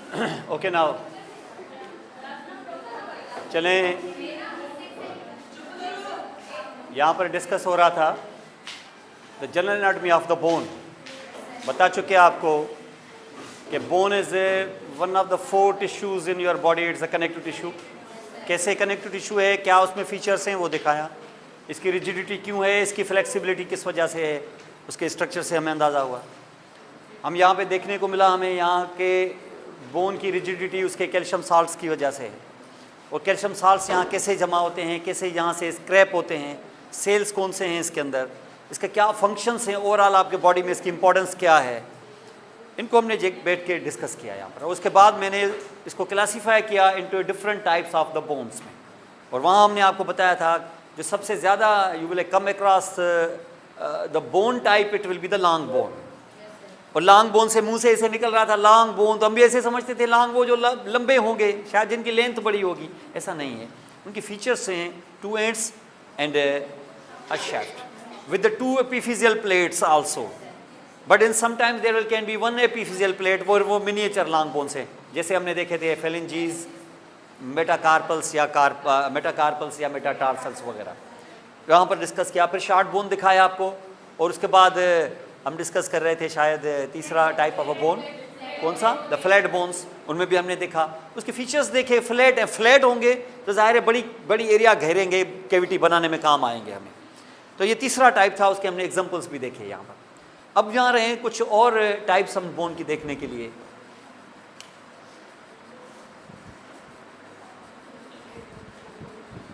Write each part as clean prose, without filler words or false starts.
Okay now चलें, यहाँ पर डिस्कस हो रहा था the general anatomy of the bone. बता चुके आपको कि bone is one of the 4 tissues in your body. It's a connective tissue. कैसे कनेक्टिव टिश्यू है, क्या उसमें फीचर्स हैं, वो दिखाया। इसकी रिजिडिटी क्यों है, इसकी फ्लेक्सिबिलिटी किस वजह से है, उसके स्ट्रक्चर से हमें अंदाज़ा हुआ। हम यहाँ पे देखने को मिला हमें यहाँ के बोन की रिजिडिटी उसके कैल्शियम साल्ट्स की वजह से है। और कैल्शियम साल्ट्स यहाँ कैसे जमा होते हैं, कैसे यहाँ से स्क्रैप होते हैं, सेल्स कौन से हैं इसके अंदर, इसके क्या फंक्शंस हैं, ओवरऑल आपके बॉडी में इसकी इंपॉर्टेंस क्या है, इनको हमने बैठ के डिस्कस किया यहाँ पर। उसके बाद मैंने इसको क्लासीफाई किया into different types of the bones में। और वहाँ हमने आपको बताया था जो सबसे ज़्यादा you will come across the bone type, it will be the long bone. और लॉन्ग बोन से मुंह से ऐसे निकल रहा था लॉन्ग बोन, तो हम भी ऐसे समझते थे लॉन्ग वो जो लंबे होंगे, शायद जिनकी लेंथ बड़ी होगी। ऐसा नहीं है। उनकी फीचर्स हैं 2 ends and a shaft with the 2 epiphyseal plates also, but in sometimes there can be 1 epiphyseal plate, वो मिनिएचर लॉन्ग बोन्स हैं, जैसे हमने देखे थे फेलिंजीज, मेटाकार्पल्स या मेटाटार्सल्स वगैरह। यहाँ पर डिस्कस किया। फिर शॉर्ट बोन दिखाया आपको। और उसके बाद हम डिस्कस कर रहे थे शायद तीसरा टाइप ऑफ अ बोन, कौन सा, द फ्लैट बोन्स। उनमें भी हमने देखा, उसके फीचर्स देखे। फ्लैट होंगे तो ज़ाहिर है बड़ी एरिया घेरेंगे, कैविटी बनाने में काम आएंगे हमें। तो ये तीसरा टाइप था, उसके हमने एग्जांपल्स भी देखे यहाँ पर। अब यहाँ रहे कुछ और टाइप्स हम बोन की देखने के लिए।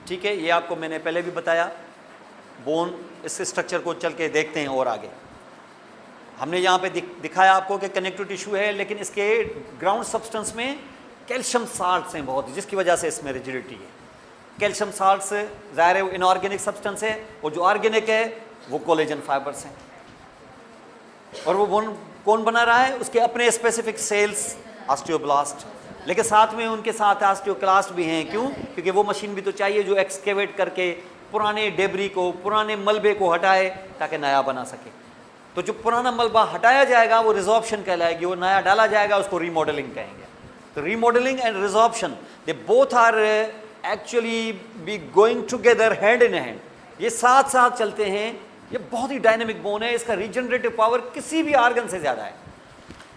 ठीक है, ये आपको मैंने पहले भी बताया। बोन, इस स्ट्रक्चर को चल के देखते हैं और आगे। हमने यहाँ पे दिखाया आपको कि कनेक्टिव टिश्यू है, लेकिन इसके ग्राउंड सब्सटेंस में कैल्शियम साल्ट्स हैं बहुत, जिसकी वजह से इसमें रिजिडिटी है। कैल्शियम साल्ट्स ज़ाहिर है इनऑर्गेनिक सब्सटेंस है, और जो ऑर्गेनिक है वो कोलेजन फाइबर्स हैं। और वो बोन कौन बना रहा है, उसके अपने स्पेसिफिक सेल्स, ऑस्टियोब्लास्ट, लेकिन साथ में उनके साथ ऑस्टियोक्लास्ट भी हैं। क्यों? क्योंकि वो मशीन भी तो चाहिए जो एक्सकेवेट करके पुराने डेब्री को, पुराने मलबे को हटाए ताकि नया बना सके। तो जो पुराना मलबा हटाया जाएगा वो रिजॉर्प्शन कहलाएगी, वो नया डाला जाएगा उसको रीमॉडलिंग कहेंगे। तो remodelling and resorption they both are actually be going together hand in hand, ये साथ साथ चलते हैं। ये बहुत ही डायनेमिक बोन है, इसका रीजनरेटिव पावर किसी भी आर्गन से ज़्यादा है।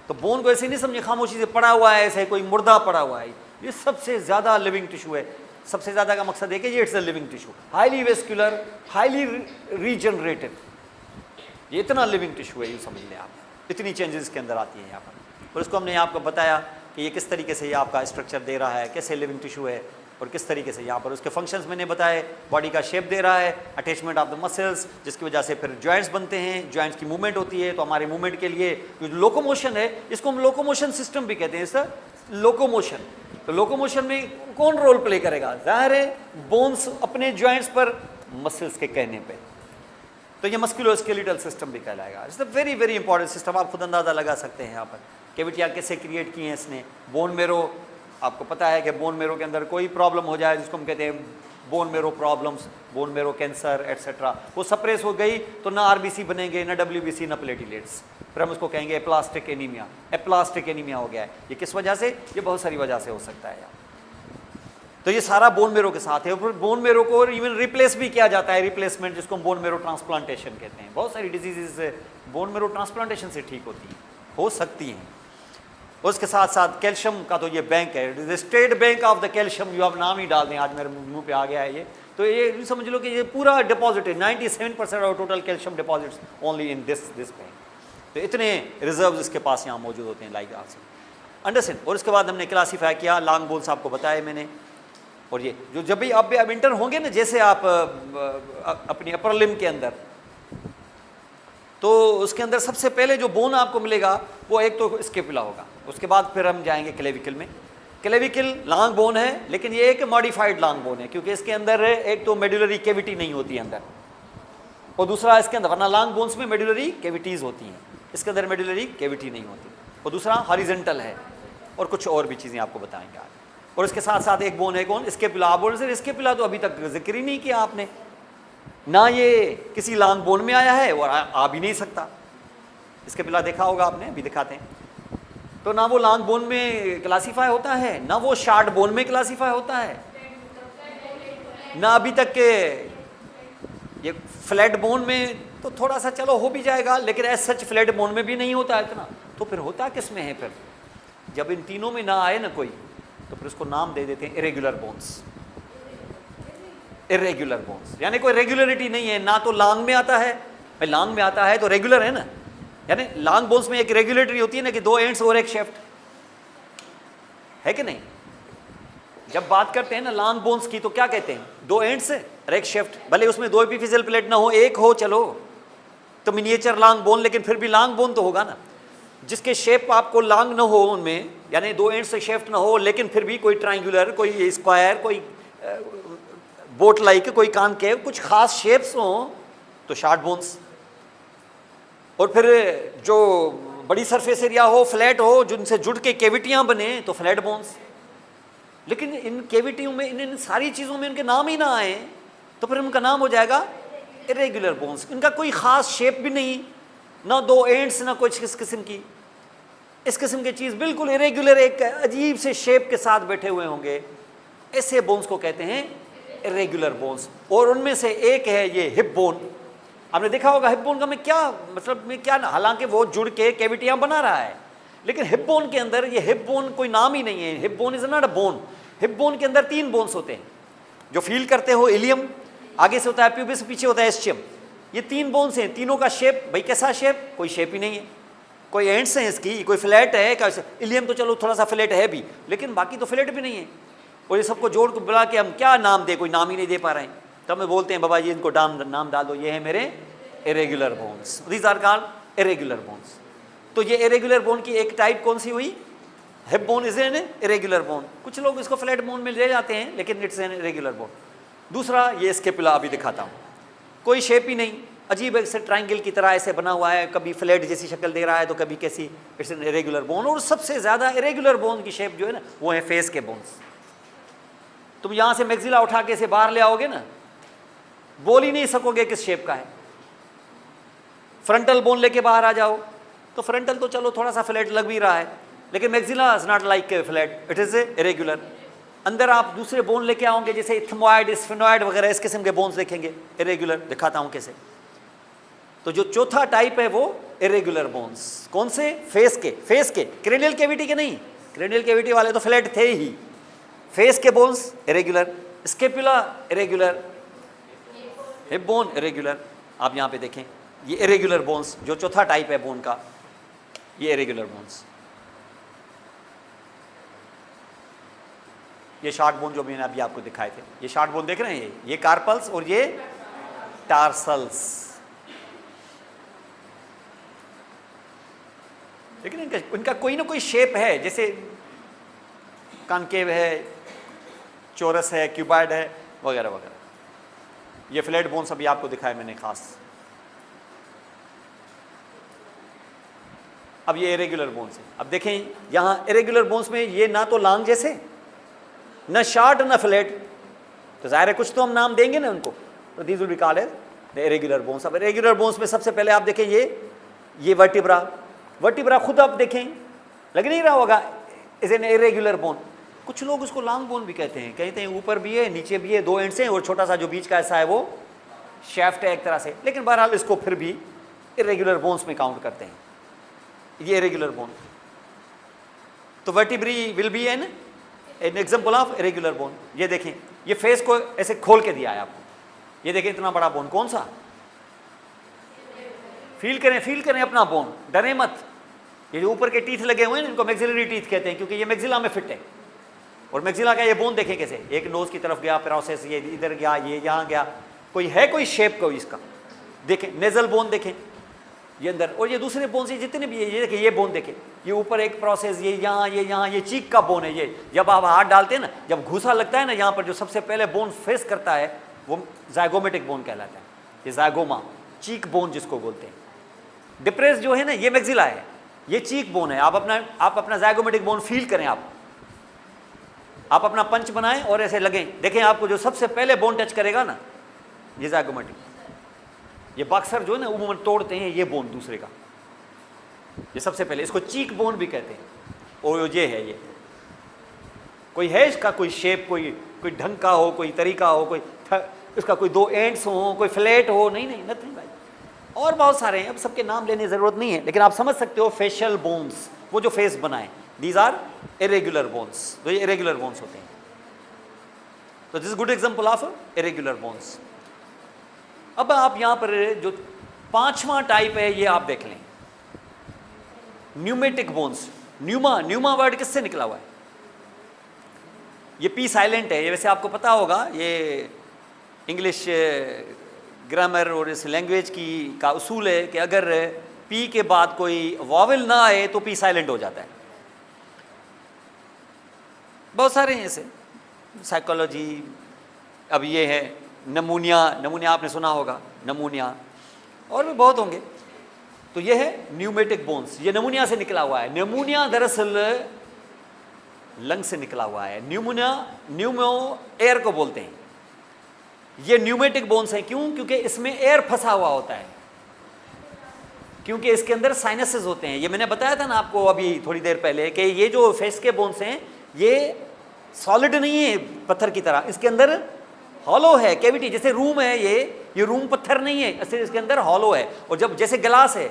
तो बोन को ऐसे नहीं समझे खामोशी से पड़ा हुआ है, ऐसे कोई मुर्दा पड़ा हुआ है। ये सबसे ज़्यादा लिविंग टिश्यू है। सबसे ज़्यादा का मकसद है कि ये it's a living tissue, highly vascular, highly regenerative. ये इतना लिविंग टिश्यू है, ये समझ लें आप। इतनी चेंजेस के अंदर आती हैं यहाँ पर। और इसको हमने आपको बताया कि ये किस तरीके से ये आपका स्ट्रक्चर दे रहा है, कैसे लिविंग टिश्यू है, और किस तरीके से यहाँ पर उसके फंक्शंस मैंने बताए। बॉडी का शेप दे रहा है, अटैचमेंट ऑफ द मसल्स, जिसकी वजह से फिर जॉइंट्स बनते हैं, जॉइंट्स की मूवमेंट होती है। तो हमारे मूवमेंट के लिए जो लोकोमोशन है, इसको हम लोकोमोशन सिस्टम भी कहते हैं सर, लोकोमोशन। तो लोकोमोशन में कौन रोल प्ले करेगा? ज़ाहिर है बोन्स अपने जॉइंट्स पर, मसल्स के कहने पर। तो ये मस्कुलोस्केलेटल सिस्टम भी कहलाएगा। It's a very very important system. आप खुद अंदाज़ा लगा सकते हैं यहाँ पर कैविटियाँ कैसे क्रिएट की हैं इसने। बोन मेरो, आपको पता है कि बोन मेरो के अंदर कोई प्रॉब्लम हो जाए, जिसको हम कहते हैं bone marrow problems, bone marrow cancer etcetera, वो सप्रेस हो गई तो ना आरबीसी बनेंगे, ना डब्ल्यूबीसी, ना प्लेटिलेट्स। फिर हम उसको कहेंगे एप्लास्टिक एनीमिया। एप्लास्टिक एनीमिया हो गया है। ये किस वजह से? ये बहुत सारी वजह से हो सकता है यार। तो ये सारा बोन मेरो के साथ है। बोन मेरो को इवन रिप्लेस भी किया जाता है, रिप्लेसमेंट, जिसको हम बोन मेरो ट्रांसप्लांटेशन कहते हैं। बहुत सारी डिजीजेज बोन मेरो ट्रांसप्लांटेशन से ठीक होती हैं, हो सकती हैं। उसके साथ साथ कैल्शियम का तो ये बैंक है, state bank of the calcium, जो आप नाम ही डाल दें, आज मेरे मुंह पे आ गया है ये। तो ये समझ लो कि ये पूरा डिपॉजिट है, 97% of total calcium deposits only in this bank. तो इतने रिजर्व इसके पास यहाँ मौजूद होते हैं, लाइक आल्सो अंडरस्टैंड। और उसके बाद हमने क्लासीफाई किया, लॉन्ग बोन्स आपको बताया मैंने। और ये जो जब भी आप एंटर होंगे ना, जैसे आप अपनी अपर लिम्ब के अंदर, तो उसके अंदर सबसे पहले जो बोन आपको मिलेगा वो एक तो स्केपुला होगा। उसके बाद फिर हम जाएंगे क्लेविकल में। क्लेविकल लॉन्ग बोन है, लेकिन ये एक मॉडिफाइड लॉन्ग बोन है, क्योंकि इसके अंदर एक तो मेडुलरी कैविटी नहीं होती है अंदर, और दूसरा इसके अंदर, वरना लॉन्ग बोन्स में मेडुलरी कैविटीज़ होती हैं, इसके अंदर मेडुलरी कैविटी नहीं होती। और दूसरा हॉरिजॉन्टल है, और कुछ और भी चीज़ें आपको बताएंगे आगे। और इसके साथ साथ एक बोन है कौन? स्केपुला। आप बोल रहे सर स्केपुला तो अभी तक जिक्र ही नहीं किया आपने, ना ये किसी लॉन्ग बोन में आया है और आ भी नहीं सकता। स्केपुला देखा होगा आपने, अभी दिखाते हैं। तो ना वो लॉन्ग बोन में क्लासीफाई होता है, ना वो शॉर्ट बोन में क्लासीफाई होता है, ना अभी तक के ये फ्लैट बोन में तो थोड़ा सा चलो हो भी जाएगा, लेकिन एज सच फ्लैट बोन में भी नहीं होता इतना। तो फिर होता किस में है? फिर जब इन तीनों में ना आए ना कोई, तो फिर उसको नाम दे देते हैं इरेगुलर बोन्स। इरेगुलर बोन्स यानी कोई रेगुलरिटी नहीं है, ना तो लॉन्ग में आता है, भाई लॉन्ग में आता है तो रेगुलर है ना, यानी लॉन्ग बोन्स में एक रेगुलेटरी होती है ना कि 2 एंड्स और एक शेफ्ट, है कि नहीं? जब बात करते हैं ना लॉन्ग बोन्स की तो क्या कहते हैं? 2 एंड्स और एक शेफ्ट, भले उसमें 2 एपिफिशियल प्लेट ना हो, एक हो चलो तो मिनिएचर लॉन्ग बोन, लेकिन फिर भी लॉन्ग बोन तो होगा ना, जिसके शेप आपको लॉन्ग ना हो उनमें, यानी 2 एंड से शेफ्ट ना हो, लेकिन फिर भी कोई ट्राइंगुलर, कोई स्क्वायर, कोई बोट लाइक, कोई कॉनकेव, कुछ खास शेप्स हो तो शॉर्ट बोन्स। और फिर जो बड़ी सरफेस एरिया हो, फ्लैट हो, जिनसे जुड़ के केविटियां बने तो फ्लैट बोन्स। लेकिन इन केविटियों में, इन सारी चीज़ों में इनके नाम ही ना आए तो फिर उनका नाम हो जाएगा इरेगुलर बोन्स। इनका कोई ख़ास शेप भी नहीं, ना 2 एंड्स, ना कुछ इस किस्म की, इस किस्म की चीज़, बिल्कुल इरेगुलर एक अजीब से शेप के साथ बैठे हुए होंगे, ऐसे बोन्स को कहते हैं इरेगुलर बोन्स। और उनमें से एक है ये हिप बोन। आपने देखा होगा हिप बोन का में क्या मतलब, में क्या, हालांकि वो जुड़ के कैविटियां बना रहा है, लेकिन हिप बोन के अंदर, ये हिप बोन कोई नाम ही नहीं है, hip bone is not a bone. Hip bone के अंदर 3 बोन्स होते हैं जो फील करते हो, इलियम आगे से होता है, प्यूबिस पीछे होता है एस्चियम। ये 3 बोन्स हैं, तीनों का शेप, भाई कैसा शेप? कोई शेप ही नहीं है, कोई एंड्स हैं इसकी, कोई फ्लैट है, इलियम तो चलो थोड़ा सा फ्लैट है भी, लेकिन बाकी तो फ्लैट भी नहीं है। और ये सबको जोड़ को बुला के हम क्या नाम दे, कोई नाम ही नहीं दे पा रहे हैं, तो हमें बोलते हैं बाबा जी इनको नाम डाल दो, ये है मेरे irregular bones, these are called irregular bones. तो ये इरेगुलर बोन की एक टाइप कौन सी हुई? Hip bone is an irregular bone. कुछ लोग इसको फ्लैट बोन में ले जाते हैं, लेकिन इट्स एन इरेगुलर बोन। दूसरा ये स्केपुला अभी दिखाता हूँ, कोई शेप ही नहीं, अजीब एक से ट्राइंगल की तरह ऐसे बना हुआ है, कभी फ्लैट जैसी शक्ल दे रहा है तो कभी कैसी, इट्स एन इरेगुलर बोन। और सबसे ज़्यादा इरेगुलर बोन की शेप जो है ना, वो है फेस के बोन्स। तुम यहाँ से मैक्सिला उठा के से बाहर ले आओगे ना, बोल ही नहीं सकोगे किस शेप का है। फ्रंटल बोन लेके बाहर आ जाओ तो फ्रंटल तो चलो थोड़ा सा फ्लैट लग भी रहा है, लेकिन maxilla is not like flat, it is irregular. अंदर आप दूसरे बोन लेके आओगे, जैसे इथमोइड, स्फेनोइड वगैरह, इस किस्म के बोन्स देखेंगे इरेगुलर। दिखाता हूँ कैसे। तो जो चौथा टाइप है वो इरेगुलर बोन्स, कौन से? फेस के क्रेनियल कैविटी के नहीं, क्रेनियल कैविटी वाले तो फ्लैट थे ही। फेस के bones irregular, scapula irregular, hip bone irregular. आप यहाँ पे देखें ये इरेगुलर बोन्स, जो चौथा टाइप है बोन का, ये इरेगुलर बोन्स। ये शॉर्ट बोन जो मैंने अभी आपको दिखाए थे, ये शॉर्ट बोन देख रहे हैं, ये कार्पल्स और ये टार्सल्स। लेकिन इनका कोई ना कोई शेप है, जैसे कॉनकेव है, चौरस है, क्यूबॉइड है, वगैरह वगैरह। ये फ्लैट बोन्स अभी आपको दिखाए मैंने खास। अब ये इरेगुलर बोन्स है। अब देखें यहाँ इरेगुलर बोन्स में ये ना तो लॉन्ग जैसे, ना शॉर्ट, ना फ्लैट, तो जाहिर है कुछ तो हम नाम देंगे ना उनको, तो these will be called as the irregular bones. अब इरेगुलर बोन्स में सबसे पहले आप देखें ये वर्टिब्रा खुद आप देखें, लग नहीं रहा होगा इज एन इरेगुलर बोन। कुछ लोग उसको लॉन्ग बोन भी कहते हैं ऊपर भी है, नीचे भी है, 2 एंड से, और छोटा सा जो बीच का ऐसा है वो शेफ्ट है एक तरह से, लेकिन बहरहाल इसको फिर भी इरेगुलर बोन्स में काउंट करते हैं, ये इरेगुलर बोन। तो vertebrae will be an example of irregular bone. ये देखें, ये फेस को ऐसे खोल के दिया है आपको, ये देखें इतना बड़ा बोन, कौन सा? फील करें अपना बोन, डरे मत। ये जो ऊपर के टीथ लगे हुए हैं इनको मैक्सिलरी टीथ कहते हैं, क्योंकि ये मैक्सिला में फिट है। और मैक्सिला का ये बोन देखें कैसे, एक नोज की तरफ गया प्रोसेस, ये इधर गया, ये यहाँ गया, कोई है कोई शेप कोई इसका। देखें नेजल बोन देखें ये अंदर, और ये दूसरे बोन से जितने भी, ये देखिए ये बोन देखें, ये ऊपर एक प्रोसेस, ये यहाँ, ये चीक का बोन है। ये जब आप हाथ डालते हैं ना, जब घूसा लगता है ना यहाँ पर, जो सबसे पहले बोन फेस करता है वो जायगोमेटिक बोन कहलाता है। ये जायगोमा, चीक बोन जिसको बोलते हैं। डिप्रेस जो है ना, ये मैक्सिला है, ये चीक बोन है। आप अपना जायगोमेटिक बोन फील करें, आप अपना पंच बनाएं और ऐसे लगें, देखें आपको जो सबसे पहले बोन टच करेगा ना, ये जायगोमेटिक। ये बॉक्सर जो है ना उमूमन तोड़ते हैं ये बोन दूसरे का, ये सबसे पहले, इसको चीक बोन भी कहते हैं। और ये है, ये कोई है इसका कोई शेप, कोई ढंग का हो, कोई तरीका हो, कोई इसका कोई दो एंड्स हो, कोई फ्लैट हो, नहीं नहीं, नथिंग भाई। और बहुत सारे हैं, अब सबके नाम लेने की जरूरत नहीं है, लेकिन आप समझ सकते हो फेशियल बोन्स, वो जो फेस बनाए, दीज आर इरेगुलर बोन्स, तो ये इरेगुलर बोन्स होते हैं। तो this is good example of irregular bones. अब आप यहां पर जो पांचवा टाइप है ये आप देख लें, न्यूमेटिक बोन्स। न्यूमा वर्ड किससे निकला हुआ है? ये पी साइलेंट है, ये वैसे आपको पता होगा, ये इंग्लिश ग्रामर और इस लैंग्वेज की का उसूल है कि अगर पी के बाद कोई वॉवेल ना आए तो पी साइलेंट हो जाता है। बहुत सारे हैं ऐसे, साइकोलॉजी। अब ये है नमूनिया आपने सुना होगा, नमूनिया, और भी बहुत होंगे। तो ये है न्यूमेटिक बोन्स, ये नमूनिया से निकला हुआ है। नमूनिया दरअसल लंग से निकला हुआ है। न्यूमो एयर को बोलते हैं। ये न्यूमेटिक बोन्स हैं, क्यों? क्योंकि इसमें एयर फंसा हुआ होता है, क्योंकि इसके अंदर साइनसेस होते हैं। ये मैंने बताया था ना आपको अभी थोड़ी देर पहले कि ये जो फेस के बोन्स हैं ये सॉलिड नहीं है पत्थर की तरह, इसके अंदर हॉलो है, कैविटी। जैसे रूम है, ये रूम पत्थर नहीं है, इसके अंदर हॉलो है। और जब जैसे गिलास है,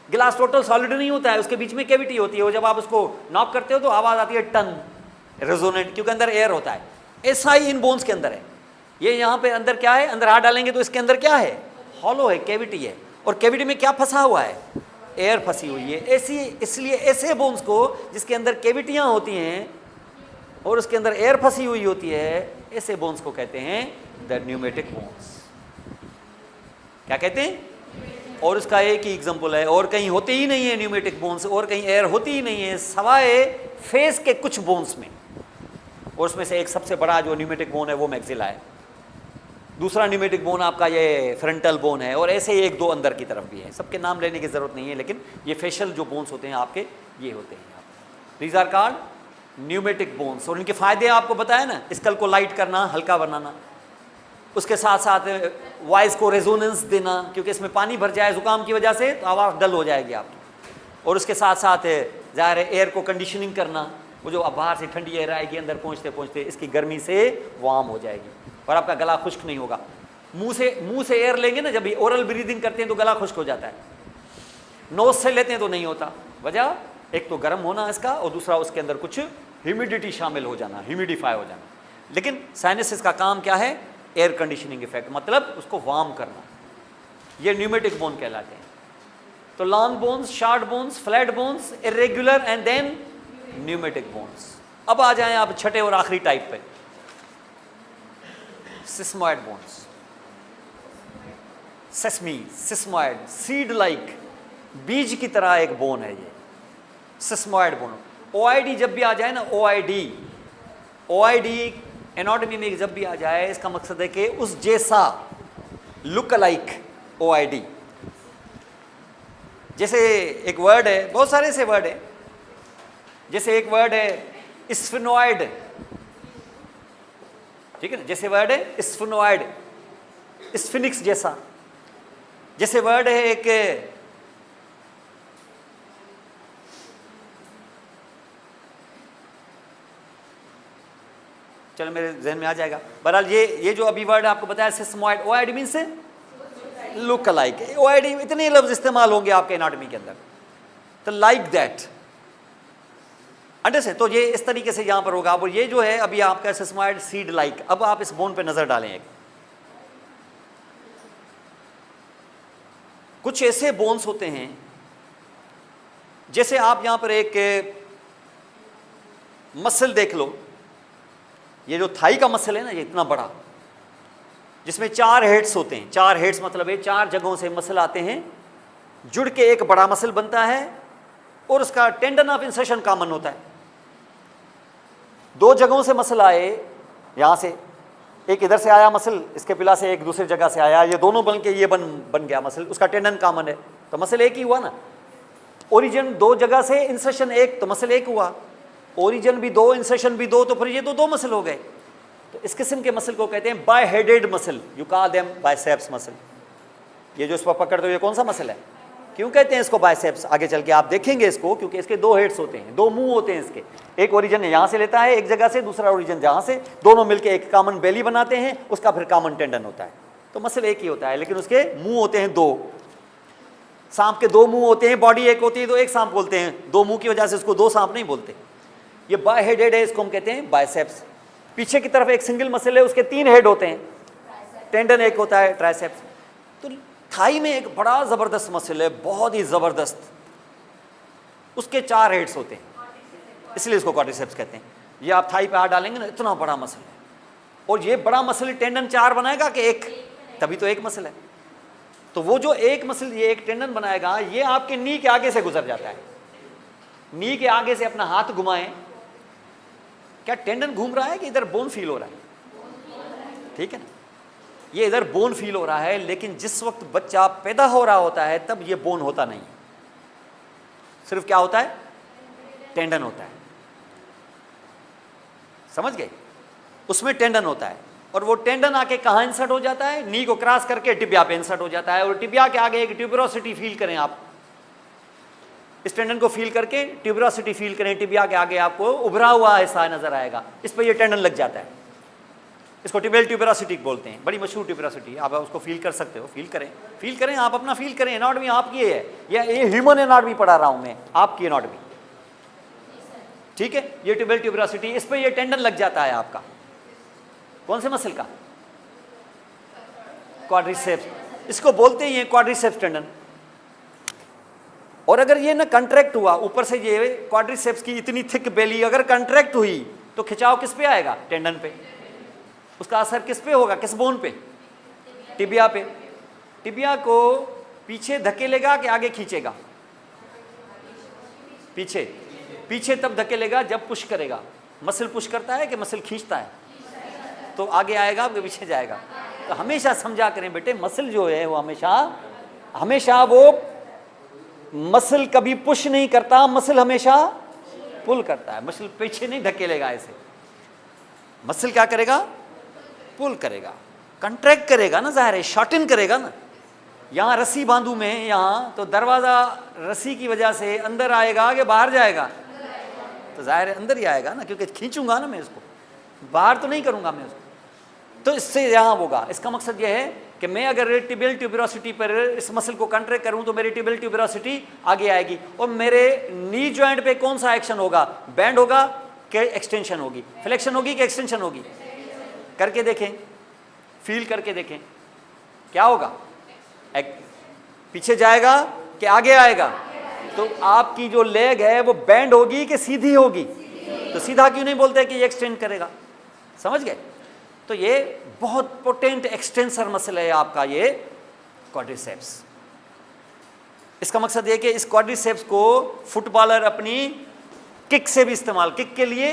गिलास टोटल सॉलिड नहीं होता है, उसके बीच में कैविटी होती है, और जब आप उसको नॉक करते हो तो आवाज आती है टन, रेजोनेंट, क्योंकि अंदर एयर होता है। ऐसा ही इन बोन्स के अंदर है। ये यहाँ पे अंदर क्या है, अंदर हाथ डालेंगे तो इसके अंदर क्या है, हॉलो है, कैविटी है। और कैविटी में क्या फंसा हुआ है, एयर फंसी हुई है। ऐसी, इसलिए ऐसे बोन्स को जिसके अंदर कैविटियां होती हैं और उसके अंदर एयर फंसी हुई होती है, ऐसे बोन्स को कहते हैं द न्यूमेटिक बोन्स। क्या कहते हैं? और उसका एक ही एग्जांपल है, और कहीं होते ही नहीं है न्यूमेटिक बोन्स, और कहीं एयर होती ही नहीं है सवाए फेस के कुछ बोन्स में। और उसमें से एक सबसे बड़ा जो न्यूमेटिक बोन है वो मैक्सिला है। दूसरा न्यूमेटिक बोन आपका ये फ्रंटल बोन है, और ऐसे एक दो अंदर की तरफ भी है। सबके नाम लेने की जरूरत नहीं है, लेकिन ये फेशियल जो बोन्स होते हैं आपके, ये होते हैं। These are called pneumatic bones. और इनके फायदे आपको बताया ना, स्कल को लाइट करना, हल्का बनाना, उसके साथ साथ वॉइस को रेजोनेंस देना, क्योंकि इसमें पानी भर जाए जुकाम की वजह से तो आवाज़ डल हो जाएगी आपकी। और उसके साथ साथ ज़ाहिर है एयर को कंडीशनिंग करना, वो जो अब बाहर से ठंडी एयर आएगी अंदर पहुँचते पहुँचते इसकी गर्मी से वार्म हो जाएगी और आपका गला खुश्क नहीं होगा। मुंह से एयर लेंगे ना, जब ओरल ब्रीदिंग करते हैं तो गला खुश्क हो जाता है, नोज से लेते हैं तो नहीं होता। वजह एक तो गर्म होना इसका, और दूसरा उसके अंदर कुछ ह्यूमिडिटी शामिल हो जाना, ह्यूमिडिफाई हो जाना। लेकिन साइनस का काम क्या है, एयर कंडीशनिंग इफेक्ट, मतलब उसको वार्म करना। ये न्यूमेटिक बोन कहलाते हैं। तो long bones, short bones, flat bones, irregular and then pneumatic bones. अब आ जाएं आप छठे और आखिरी टाइप पे, sesamoid bones. Sesame, sesamoid, seed like, बीज की तरह एक बोन है ये सिस्मॉइड बोन। ओआईडी जब भी आ जाए ना, ओआईडी एनाटॉमी में जब भी आ जाए, इसका मकसद है कि उस जैसा लुक लाइक ओआईडी। जैसे एक वर्ड है, बहुत सारे ऐसे वर्ड है, जैसे एक वर्ड है स्फिनोइड, ठीक है ना, जैसे वर्ड है स्फिनोइड, स्फिनिक्स जैसा। जैसे वर्ड है एक चलो मेरे जहन में आ जाएगा। बहरहाल ये जो अभी वर्ड आपको बताया सिस्मॉइड, ओआईडी मीन से लुक लाइक। ओआईडी इतने लफ्ज इस्तेमाल होंगे आपके एनाटॉमी के अंदर, तो लाइक दैट, अंडरस्टैंड। तो ये इस तरीके से यहां पर होगा। और ये जो है अभी आपका सिस्मॉइड, सीड लाइक। अब आप इस बोन पे नजर डालें, कुछ ऐसे बोन्स होते हैं, जैसे आप यहां पर एक मसल देख लो, ये जो थाई का मसल है ना, ये इतना बड़ा, जिसमें 4 हेड्स होते हैं। 4 हेड्स मतलब है 4 जगहों से मसल आते हैं, जुड़ के एक बड़ा मसल बनता है, और उसका टेंडन ऑफ इंसर्शन कॉमन होता है। 2 जगहों से मसल आए, यहाँ से एक इधर से आया मसल, इसके पिला से एक दूसरी जगह से आया, ये दोनों बन के ये बन गया मसल, उसका टेंडन कॉमन है, तो मसल एक ही हुआ ना। ओरिजिन 2 जगह से, इंसर्शन एक, तो मसल एक हुआ। ओरिजिन भी 2, इंसर्शन भी 2, तो फिर ये तो 2 मसल हो गए। तो इस किस्म के मसल को कहते हैं bi headed muscle, you call them biceps muscle. ये जो इस पर पकड़ते हो, ये कौन सा मसल है? क्यों कहते हैं इसको बाइसेप्स? आगे चल के आप देखेंगे इसको, क्योंकि इसके दो हेड्स होते हैं, दो मुंह होते हैं इसके। एक ओरिजिन यहाँ से लेता है एक जगह से, दूसरा ओरिजिन जहाँ से, दोनों मिलकर एक कॉमन बेली बनाते हैं, उसका फिर कॉमन टेंडन होता है। तो मसल एक ही होता है, लेकिन उसके मुंह होते हैं दो। सांप के दो मुंह होते हैं, बॉडी एक होती है तो एक सांप बोलते हैं, दो मुंह की वजह से उसको दो सांप नहीं बोलते। ये बाय हेडेड है, इसको हम कहते हैं बाइसेप्स। पीछे की तरफ एक सिंगल मसल है, उसके 3 हेड होते हैं, टेंडन एक होता है, ट्राइसेप्स। तो थाई में एक बड़ा जबरदस्त मसल है, बहुत ही जबरदस्त, उसके 4 हेड्स होते हैं, इसलिए इसको क्वाड्रिसेप्स कहते हैं। ये आप थाई पे हाथ डालेंगे ना, इतना बड़ा मसल है, और ये बड़ा मसल टेंडन 4 बनाएगा कि एक? तभी तो एक मसल है। तो वो जो एक मसल, ये एक टेंडन बनाएगा, ये आपके नी के आगे से गुजर जाता है। नी के आगे से अपना हाथ घुमाएं, क्या टेंडन घूम रहा है कि इधर बोन फील हो रहा है? ठीक है ना, ये इधर बोन फील हो रहा है, लेकिन जिस वक्त बच्चा पैदा हो रहा होता है तब ये बोन होता नहीं है, सिर्फ क्या होता है? टेंडन होता है। समझ गए? उसमें टेंडन होता है, और वो टेंडन आके कहाँ इंसर्ट हो जाता है? नी को क्रॉस करके टिबिया पे इंसर्ट हो जाता है, और टिबिया के आगे एक ट्यूबरोसिटी फील करें आप, इस टेंडन को फील करके ट्यूबरोसिटी फील करें, टिबिया के आगे आपको उभरा हुआ हिस्सा नजर आएगा, इस पर ये टेंडन लग जाता है। इसको टिबियल ट्यूबरोसिटी बोलते हैं, बड़ी मशहूर ट्यूबरोसिटी, आप उसको फील कर सकते हो। फील करें आप, अपना फील करें। एनाटॉमी आपकी है, ये ह्यूमन एनाटॉमी पढ़ा रहा हूं मैं, आपकी एनाटॉमी, ठीक है? ये टिबियल ट्यूबरोसिटी, इस पर ये टेंडन लग जाता है आपका। कौन से मसल का? क्वाड्रिसेप्स, इसको बोलते हैं क्वाड्रिसेप्स टेंडन। और अगर ये ना कंट्रैक्ट हुआ, ऊपर से ये क्वाड्रिसेप्स की इतनी थिक बेली अगर कंट्रैक्ट हुई, तो खिंचाव किस पे आएगा? टेंडन पे। उसका असर किस पे होगा? किस बोन पे? टिबिया पे। टिबिया को पीछे धकेलेगा कि आगे खींचेगा? पीछे। पीछे तब धकेलेगा जब पुश करेगा। मसल पुश करता है कि मसल खींचता है? तो आगे आएगा कि पीछे जाएगा? तो हमेशा समझा करें बेटे, मसल जो है वो हमेशा वो मसल कभी पुश नहीं करता, मसल हमेशा पुल करता है। मसल पीछे नहीं धकेलेगा ऐसे, मसल क्या करेगा? पुल करेगा, कंट्रैक्ट करेगा ना, जाहिर है शॉर्टन करेगा ना। यहाँ रस्सी बांधू में यहाँ, तो दरवाज़ा रस्सी की वजह से अंदर आएगा कि बाहर जाएगा? तो जाहिर है अंदर ही आएगा ना, क्योंकि खींचूंगा ना मैं इसको, बाहर तो नहीं करूँगा मैं उसको। तो इससे यहाँ होगा। इसका मकसद ये है कि मैं अगर टिबियल ट्यूबरोसिटी पर इस मसल को कंट्रैक्ट करूँ तो मेरी टिबियल ट्यूबरोसिटी आगे आएगी, और मेरे नी जॉइंट पे कौन सा एक्शन होगा? बैंड होगा कि एक्सटेंशन होगी? फ्लेक्शन होगी कि एक्सटेंशन होगी? करके देखें, फील करके देखें, क्या होगा? पीछे जाएगा कि आगे आएगा? तो आपकी जो लेग है वो बैंड होगी कि सीधी होगी? तो सीधा क्यों नहीं बोलते कि ये एक्सटेंड करेगा? समझ गए? तो ये बहुत पोटेंट एक्सटेंसर मसल है आपका ये क्वाड्रिसेप्स। इसका मकसद ये कि इस क्वाड्रिसेप्स को फुटबॉलर अपनी किक से भी इस्तेमाल, किक के लिए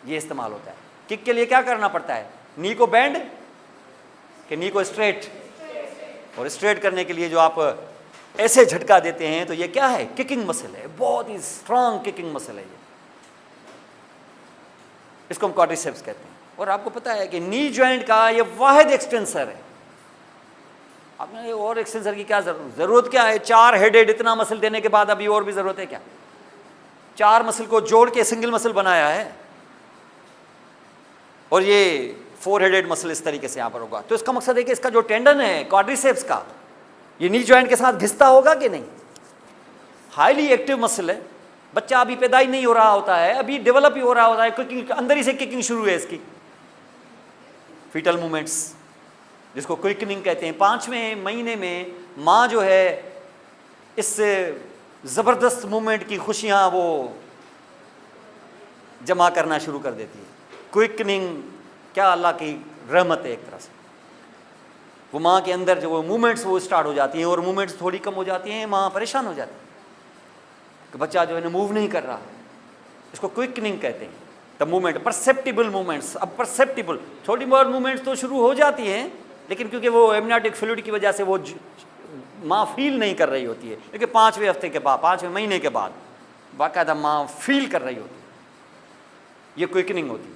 ये इस्तेमाल होता है। किक के लिए क्या करना पड़ता है? नी को बैंड कि नी को स्ट्रेट? और स्ट्रेट करने के लिए जो आप ऐसे झटका देते हैं, तो ये क्या है? किकिंग मसल है, बहुत ही स्ट्रांग किकिंग मसल है ये। इसको हम क्वाड्रिसेप्स कहते हैं। और आपको पता है कि नी जॉइंट का ये वाहिद एक्सटेंसर है। आपने और एक्सटेंसर की क्या जरूरत क्या है? 4 हेडेड इतना मसल देने के बाद अभी और भी जरूरत है क्या? 4 मसल को जोड़ के सिंगल मसल बनाया है, और ये 4 हेडेड मसल इस तरीके से यहाँ पर होगा। तो इसका मकसद है कि इसका जो टेंडन है क्वाड्रिसेप्स का, ये नी जॉइंट के साथ घिसता होगा कि नहीं? हाईली एक्टिव मसल है। बच्चा अभी पैदा ही नहीं हो रहा होता है, अभी डेवलप ही हो रहा होता है, किकिंग अंदर ही से किकिंग शुरू है इसकी। फीटल मूवमेंट्स जिसको क्विकनिंग कहते हैं, 5वें महीने में माँ जो है इस ज़बरदस्त मूवमेंट की खुशियाँ वो जमा करना शुरू कर देती है। क्विकनिंग क्या अल्लाह की रहमत है एक तरह से। वो माँ के अंदर जो वो मूवमेंट्स वो स्टार्ट हो जाती हैं, और मूवमेंट्स थोड़ी कम हो जाती हैं, माँ परेशान हो जाती है कि बच्चा जो है ना मूव नहीं कर रहा। इसको क्विकनिंग कहते हैं। The movement, perceptible movements. अब परसेप्टिबल थोड़ी बहुत मूवमेंट्स तो शुरू हो जाती हैं, लेकिन क्योंकि वो एमनियोटिक फ्लूइड की वजह से वो माँ फील नहीं कर रही होती है, क्योंकि 5वें हफ्ते के बाद, 5वें महीने के बाद बाकायदा माँ फील कर रही होती है। ये क्विकनिंग होती है।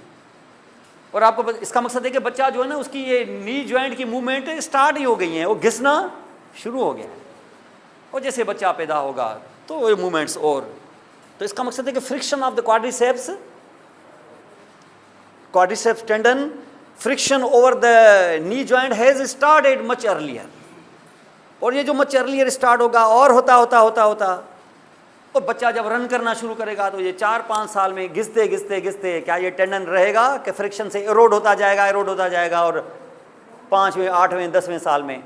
और आपको इसका मकसद है कि बच्चा जो है ना, उसकी ये नी जॉइंट की मूवमेंट स्टार्ट ही हो गई है, वो घिसना शुरू हो गया है। और जैसे बच्चा पैदा होगा तो वो मूवमेंट्स और, तो इसका मकसद है कि friction of the quadriceps tendon, friction over the knee joint has started much earlier, और ये जो मच अर्लियर स्टार्ट होगा और होता होता होता होता और बच्चा जब रन करना शुरू करेगा तो ये 4-5 साल में घिसते घिसते घिसते क्या ये टेंडन रहेगा कि फ्रिक्शन से एरोड होता जाएगा और 5वें 8वें 10वें साल में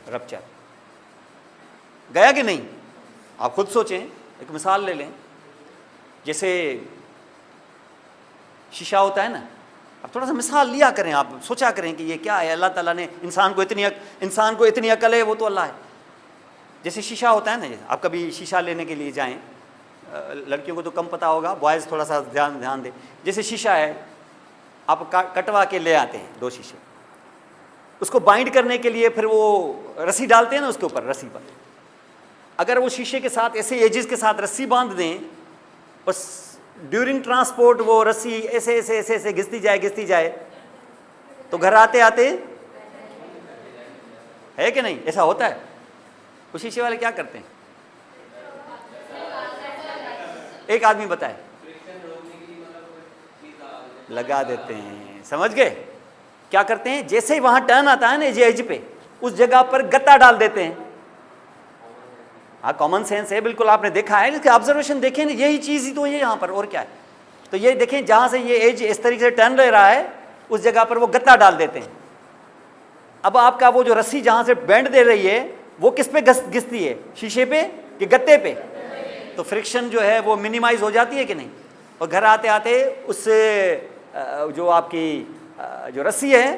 रप्चर गया कि नहीं। आप खुद सोचें, एक मिसाल ले लें, जैसे शीशा होता है ना, अब थोड़ा सा मिसाल लिया करें, आप सोचा करें कि ये क्या है, अल्लाह ताला ने इंसान को इतनी अकल है, वो तो अल्लाह है। जैसे शीशा होता है ना, आप कभी शीशा लेने के लिए जाएं, लड़कियों को तो कम पता होगा, बॉयज़ थोड़ा सा ध्यान दें। जैसे शीशा है, आप कटवा के ले आते हैं 2 शीशे, उसको बाइंड करने के लिए फिर वो रस्सी डालते हैं ना उसके ऊपर, रस्सी पर अगर वो शीशे के साथ ऐसे एजेस के साथ रस्सी बांध दें, बस ड्यूरिंग ट्रांसपोर्ट वो रस्सी ऐसे ऐसे ऐसे ऐसे घिसती जाए तो घर आते आते है कि नहीं, ऐसा होता है। वो शीशे वाले क्या करते हैं, एक आदमी बताए, लगा देते हैं, समझ गए क्या करते हैं, जैसे ही वहां टर्न आता है ना एज पे, उस जगह पर गत्ता डाल देते हैं। हाँ, कॉमन सेंस है, बिल्कुल आपने देखा है, इसके ऑब्जर्वेशन देखें, यही चीज़ ही तो है यहाँ पर, और क्या है। तो ये देखें, जहाँ से ये एज इस तरीके से टर्न ले रहा है, उस जगह पर वो गत्ता डाल देते हैं। अब आपका वो जो रस्सी जहाँ से बेंड दे रही है वो किस पे घिसती है, शीशे पे कि गत्ते पे, तो फ्रिक्शन जो है वो मिनिमाइज हो जाती है कि नहीं। और घर आते आते उससे जो आपकी जो रस्सी है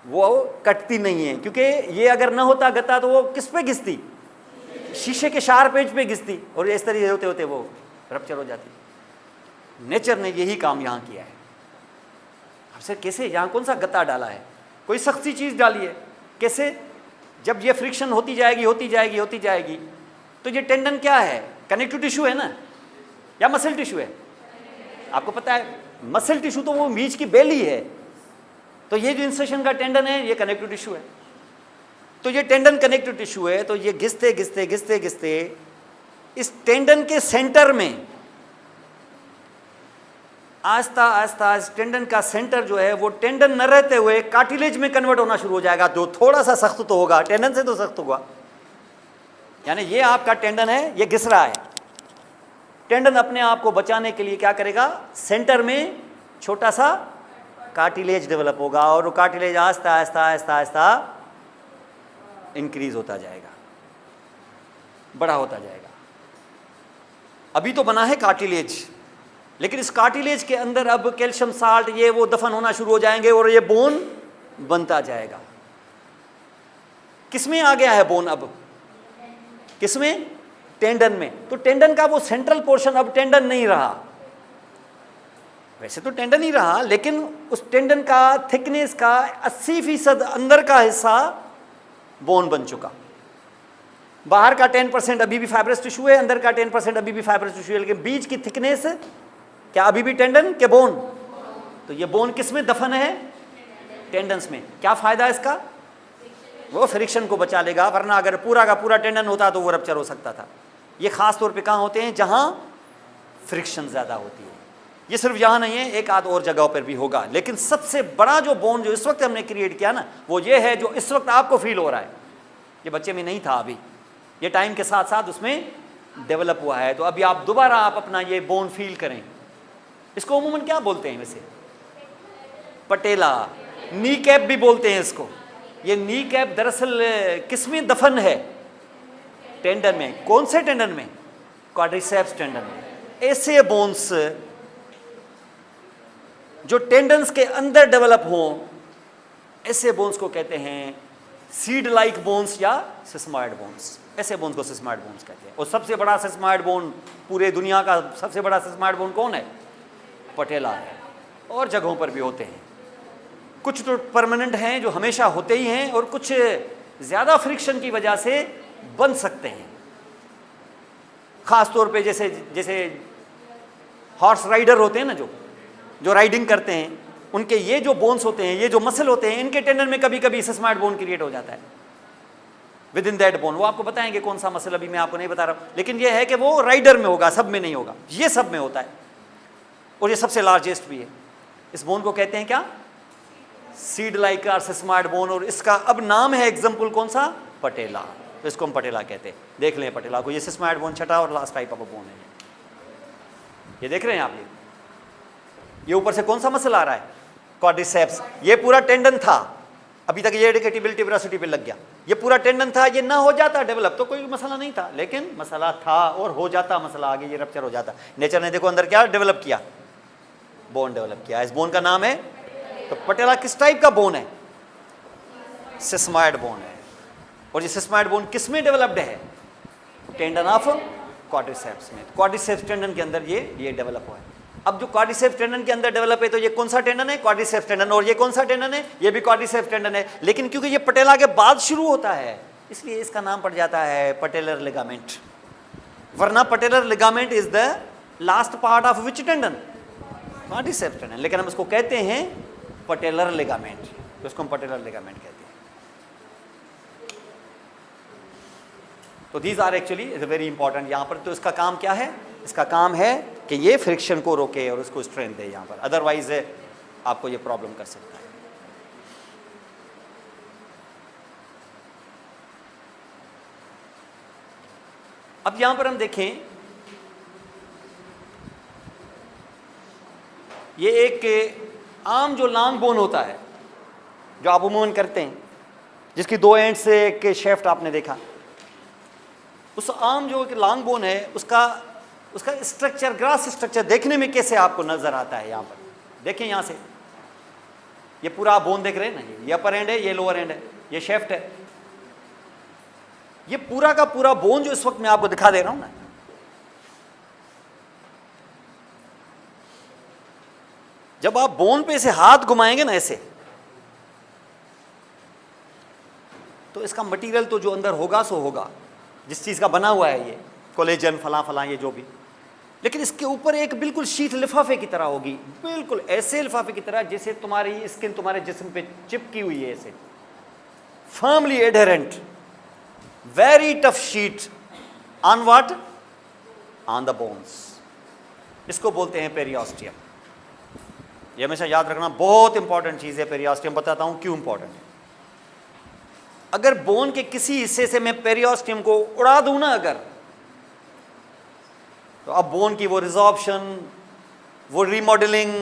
वो कटती नहीं है, क्योंकि ये अगर ना होता गत्ता तो वो किस पे घिसती, शीशे के शार्प एज पे घिसती, और इस तरीके होते होते वो रप्चर हो जाती। नेचर ने यही काम यहाँ किया है। अब सर कैसे, यहाँ कौन सा गत्ता डाला है, कोई सख्त सी चीज़ डाली है, कैसे, जब ये फ्रिक्शन होती जाएगी तो ये टेंडन क्या है, कनेक्टिव टिश्यू है ना, या मसल टिश्यू है। आपको पता है मसल टिश्यू तो वो बीच की बेली है, तो ये जो इंसर्शन का टेंडन है ये कनेक्टिव टिश्यू है। तो ये टेंडन कनेक्टिव टिश्यू है, तो ये घिसते इस टेंडन के सेंटर में आस्ता आस्ता इस टेंडन का सेंटर जो है वो टेंडन न रहते हुए कार्टिलेज में कन्वर्ट होना शुरू हो जाएगा, जो थोड़ा सा सख्त तो होगा, टेंडन से तो सख्त होगा। यानी ये आपका टेंडन है, ये घिस रहा है। टेंडन अपने आप को बचाने के लिए क्या करेगा, सेंटर में छोटा सा कार्टिलेज डेवलप होगा, और वो कार्टिलेज आस्ता आस्ता इंक्रीज होता जाएगा, बड़ा होता जाएगा। अभी तो बना है कार्टिलेज, लेकिन इस कार्टिलेज के अंदर अब कैल्शियम साल्ट ये वो दफन होना शुरू हो जाएंगे और ये बोन बनता जाएगा। किसमें आ गया है बोन, अब किसमें, टेंडन में। तो टेंडन का वो सेंट्रल पोर्शन अब टेंडन नहीं रहा, वैसे तो टेंडन ही रहा, लेकिन उस टेंडन का थिकनेस का 80% अंदर का हिस्सा बोन बन चुका। बाहर का 10% अभी भी फाइब्रस टिश्यू है, अंदर का 10% अभी भी फाइब्रस टिश्यू है, लेकिन बीच की थिकनेस क्या अभी भी टेंडन के बोन। तो ये बोन किस में दफन है, टेंडन्स में। क्या फायदा इसका, वो फ्रिक्शन को बचा लेगा, वरना अगर पूरा का पूरा टेंडन होता तो वो रप्चर हो सकता था। ये खास तौर पे कहाँ होते हैं, जहाँ फ्रिक्शन ज़्यादा होती है। ये सिर्फ यहाँ नहीं है, एक आध और जगहों पर भी होगा, लेकिन सबसे बड़ा जो बोन जो इस वक्त हमने क्रिएट किया ना, वो ये है जो इस वक्त आपको फील हो रहा है। ये बच्चे में नहीं था अभी, ये टाइम के साथ साथ उसमें डेवलप हुआ है। तो अभी आप दोबारा आप अपना ये बोन फील करें। इसको अमूमन क्या बोलते हैं वैसे, पटेला, नी कैप भी बोलते हैं इसको। ये नी कैप दरअसल किस में दफन है, टेंडन में। कौन से टेंडन में, क्वाड्रिसेप्स टेंडन में। ऐसे बोन्स जो टेंडन्स के अंदर डेवलप हों, ऐसे बोन्स को कहते हैं सीड लाइक बोन्स या सिस्मॉइड बोन्स। ऐसे बोन्स को सिस्मॉइड बोन्स कहते हैं। और सबसे बड़ा सिस्मॉइड बोन, पूरे दुनिया का सबसे बड़ा सिस्मॉइड बोन कौन है, पटेला है। और जगहों पर भी होते हैं, कुछ तो परमानेंट हैं जो हमेशा होते ही हैं, और कुछ ज़्यादा फ्रिक्शन की वजह से बन सकते हैं। ख़ास तौर पे जैसे हॉर्स राइडर होते हैं ना, जो राइडिंग करते हैं, उनके ये जो बोन्स होते हैं, ये जो मसल होते हैं, इनके टेंडन में कभी कभी सिस्मॉइड बोन क्रिएट हो जाता है। With in that bone. वो आपको बताएंगे कौन सा मसल, अभी मैं आपको नहीं बता रहा हूं, लेकिन ये है कि वो राइडर में होगा, सब में नहीं होगा, ये सब में होता है, और ये सबसे लार्जेस्ट भी है। इस बोन को कहते हैं क्या? सीड लाइक सिस्माइड बोन, और इसका अब नाम है एग्जाम्पल कौन सा? पटेला। तो इसको हम पटेला कहते हैं। देख लें पटेला को, ये सिस्माइड बोन छठा और लास्ट टाइप ऑफ बोन है। ये देख रहे हैं आप, ये ऊपर से कौन सा मसल आ रहा है? क्वाड्रिसेप्स। ये पूरा टेंडन था, अभी तक ये एडिकेटिबिलिटी वेलोसिटी पे लग गया, ये पूरा टेंडन था, ये ना हो जाता डेवलप तो कोई मसला नहीं था, लेकिन मसला था और हो जाता मसला आगे, ये रप्चर हो जाता। नेचर ने देखो अंदर क्या डेवलप किया? बोन डेवलप किया। इस बोन का नाम है, तो पटेला किस टाइप का बोन है? सिस्माइड बोन है। और ये सिस्माइड बोन किस में डेवलप्ड है? टेंडन ऑफ क्वाड्रिसेप्स में। क्वाड्रिसेप्स टेंडन के अंदर ये डेवलप हुआ है। अब जो क्वाड्रिसेप्स टेंडन के अंदर डेवलप है, तो ये कौन सा टेंडन है? Quadriceps tendon. और ये कौन सा टेंडन है? ये भी क्वाड्रिसेप्स टेंडन है, लेकिन क्योंकि ये पटेला के बाद शुरू होता है, इसलिए इसका नाम पड़ जाता है पटेलर लिगामेंट। वरना patellar ligament is the last part of which tendon? Quadriceps tendon. लेकिन हम इसको कहते हैं पटेलर लिगामेंट, तो इसको हम पटेलर लिगामेंट कहते हैं। तो these are actually very important यहाँ पर। तो इसका काम क्या है? इसका काम है कि ये फ्रिक्शन को रोके और उसको स्ट्रेंथ दे यहाँ पर, अदरवाइज आपको ये प्रॉब्लम कर सकता है। अब यहां पर हम देखें, ये एक आम जो लॉन्ग बोन होता है, जो आप अमूमन करते हैं, जिसकी दो एंड से एक शेफ्ट आपने देखा, उस आम जो एक लॉन्ग बोन है, उसका स्ट्रक्चर, ग्रास स्ट्रक्चर देखने में कैसे आपको नजर आता है? यहाँ पर देखें, यहाँ से ये पूरा बोन देख रहे हैं ना, ये अपर एंड है, ये लोअर एंड है, ये शेफ्ट है। ये पूरा का पूरा बोन जो इस वक्त मैं आपको दिखा दे रहा हूं ना, जब आप बोन पे से हाथ घुमाएंगे ना ऐसे, तो इसका मटेरियल तो जो अंदर होगा सो होगा, जिस चीज का बना हुआ है, ये कोलेजन फला फला ये जो भी, लेकिन इसके ऊपर एक बिल्कुल शीट लिफाफे की तरह होगी, बिल्कुल ऐसे लिफाफे की तरह जैसे तुम्हारी स्किन तुम्हारे जिस्म पे चिपकी हुई है, ऐसे firmly adherent, very tough sheet on what? On the bones. इसको बोलते हैं पेरियोस्टियम। ये हमेशा याद रखना, बहुत इंपॉर्टेंट चीज है पेरियोस्टियम। बताता हूं क्यों इंपॉर्टेंट है। अगर बोन के किसी हिस्से से मैं पेरियोस्टियम को उड़ा दूं ना अगर, तो अब बोन की वो रिजॉर्प्शन, वो रीमॉडलिंग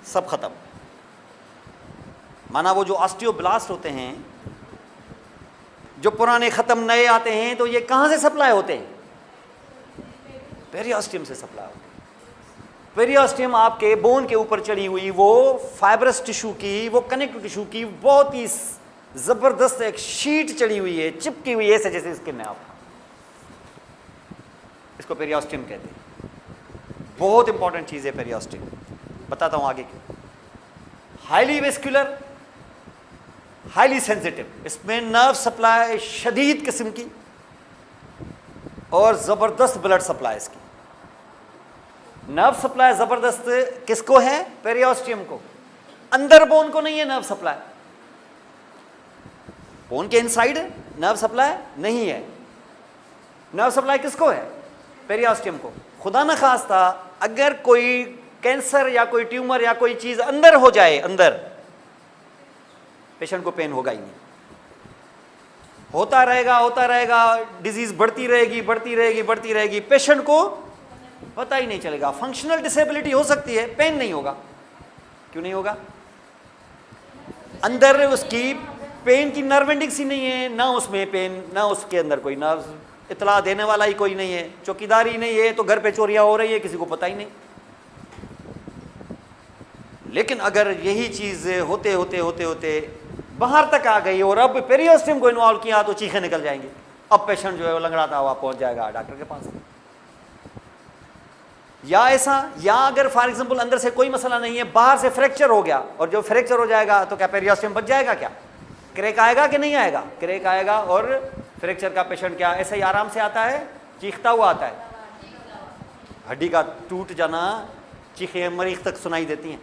सब खत्म। माना वो जो ऑस्टियोब्लास्ट होते हैं, जो पुराने खत्म नए आते हैं, तो ये कहां से सप्लाई होते हैं? पेरियोस्टियम से सप्लाई होते हैं। पेरियोस्टियम आपके बोन के ऊपर चढ़ी हुई वो फाइब्रस टिश्यू की, वो कनेक्टिव टिश्यू की बहुत ही जबरदस्त एक शीट चढ़ी हुई है, चिपकी हुई है, ऐसे जैसे स्किन में। आप इसको पेरियोस्टियम कहते हैं। बहुत इंपॉर्टेंट चीज है पेरियोस्टियम। बताता हूं आगे क्यों। हाईली वेस्कुलर, हाईली सेंसिटिव, इसमें नर्व सप्लाई शदीद किस्म की और जबरदस्त ब्लड सप्लाई इसकी। नर्व सप्लाई जबरदस्त किसको है? पेरियोस्टियम को। अंदर बोन को नहीं है नर्व सप्लाई। बोन के इनसाइड नर्व सप्लाई नहीं है। नर्व सप्लाई किसको है? पेरियोस्टियम को। खुदा न खास्ता अगर कोई कैंसर या कोई ट्यूमर या कोई चीज अंदर हो जाए, अंदर, पेशेंट को पेन होगा ही नहीं, होता रहेगा, डिजीज बढ़ती रहेगी, बढ़ती रहेगी, बढ़ती रहेगी, पेशेंट को पता ही नहीं चलेगा। फंक्शनल डिसेबिलिटी हो सकती है, पेन नहीं होगा। क्यों नहीं होगा? अंदर उसकी पेन की नर्व एंडिंग्स ही नहीं है, ना उसमें पेन, ना उसके अंदर कोई नर्व इतला देने वाला ही कोई नहीं है, चौकीदारी ही नहीं है, तो घर पे चोरियां हो रही है, किसी को पता ही नहीं। लेकिन अगर यही चीज होते होते होते होते बाहर तक आ गई और अब पेरियोस्टियम को इन्वॉल्व किया, तो चीखें निकल जाएंगी। अब पेशेंट जो है वो लंगड़ाता हुआ पहुंच जाएगा डॉक्टर के पास। या ऐसा, या अगर फॉर एग्जांपल अंदर से कोई मसला नहीं है, बाहर से फ्रैक्चर हो गया, और जो फ्रैक्चर हो जाएगा तो क्या पेरियोस्टियम बच जाएगा? क्या क्रैक आएगा कि नहीं आएगा? क्रैक आएगा। और फ्रैक्चर का पेशेंट क्या ऐसे ही आराम से आता है? चीखता हुआ आता है। हड्डी का टूट जाना, चीखें मरीज तक सुनाई देती हैं।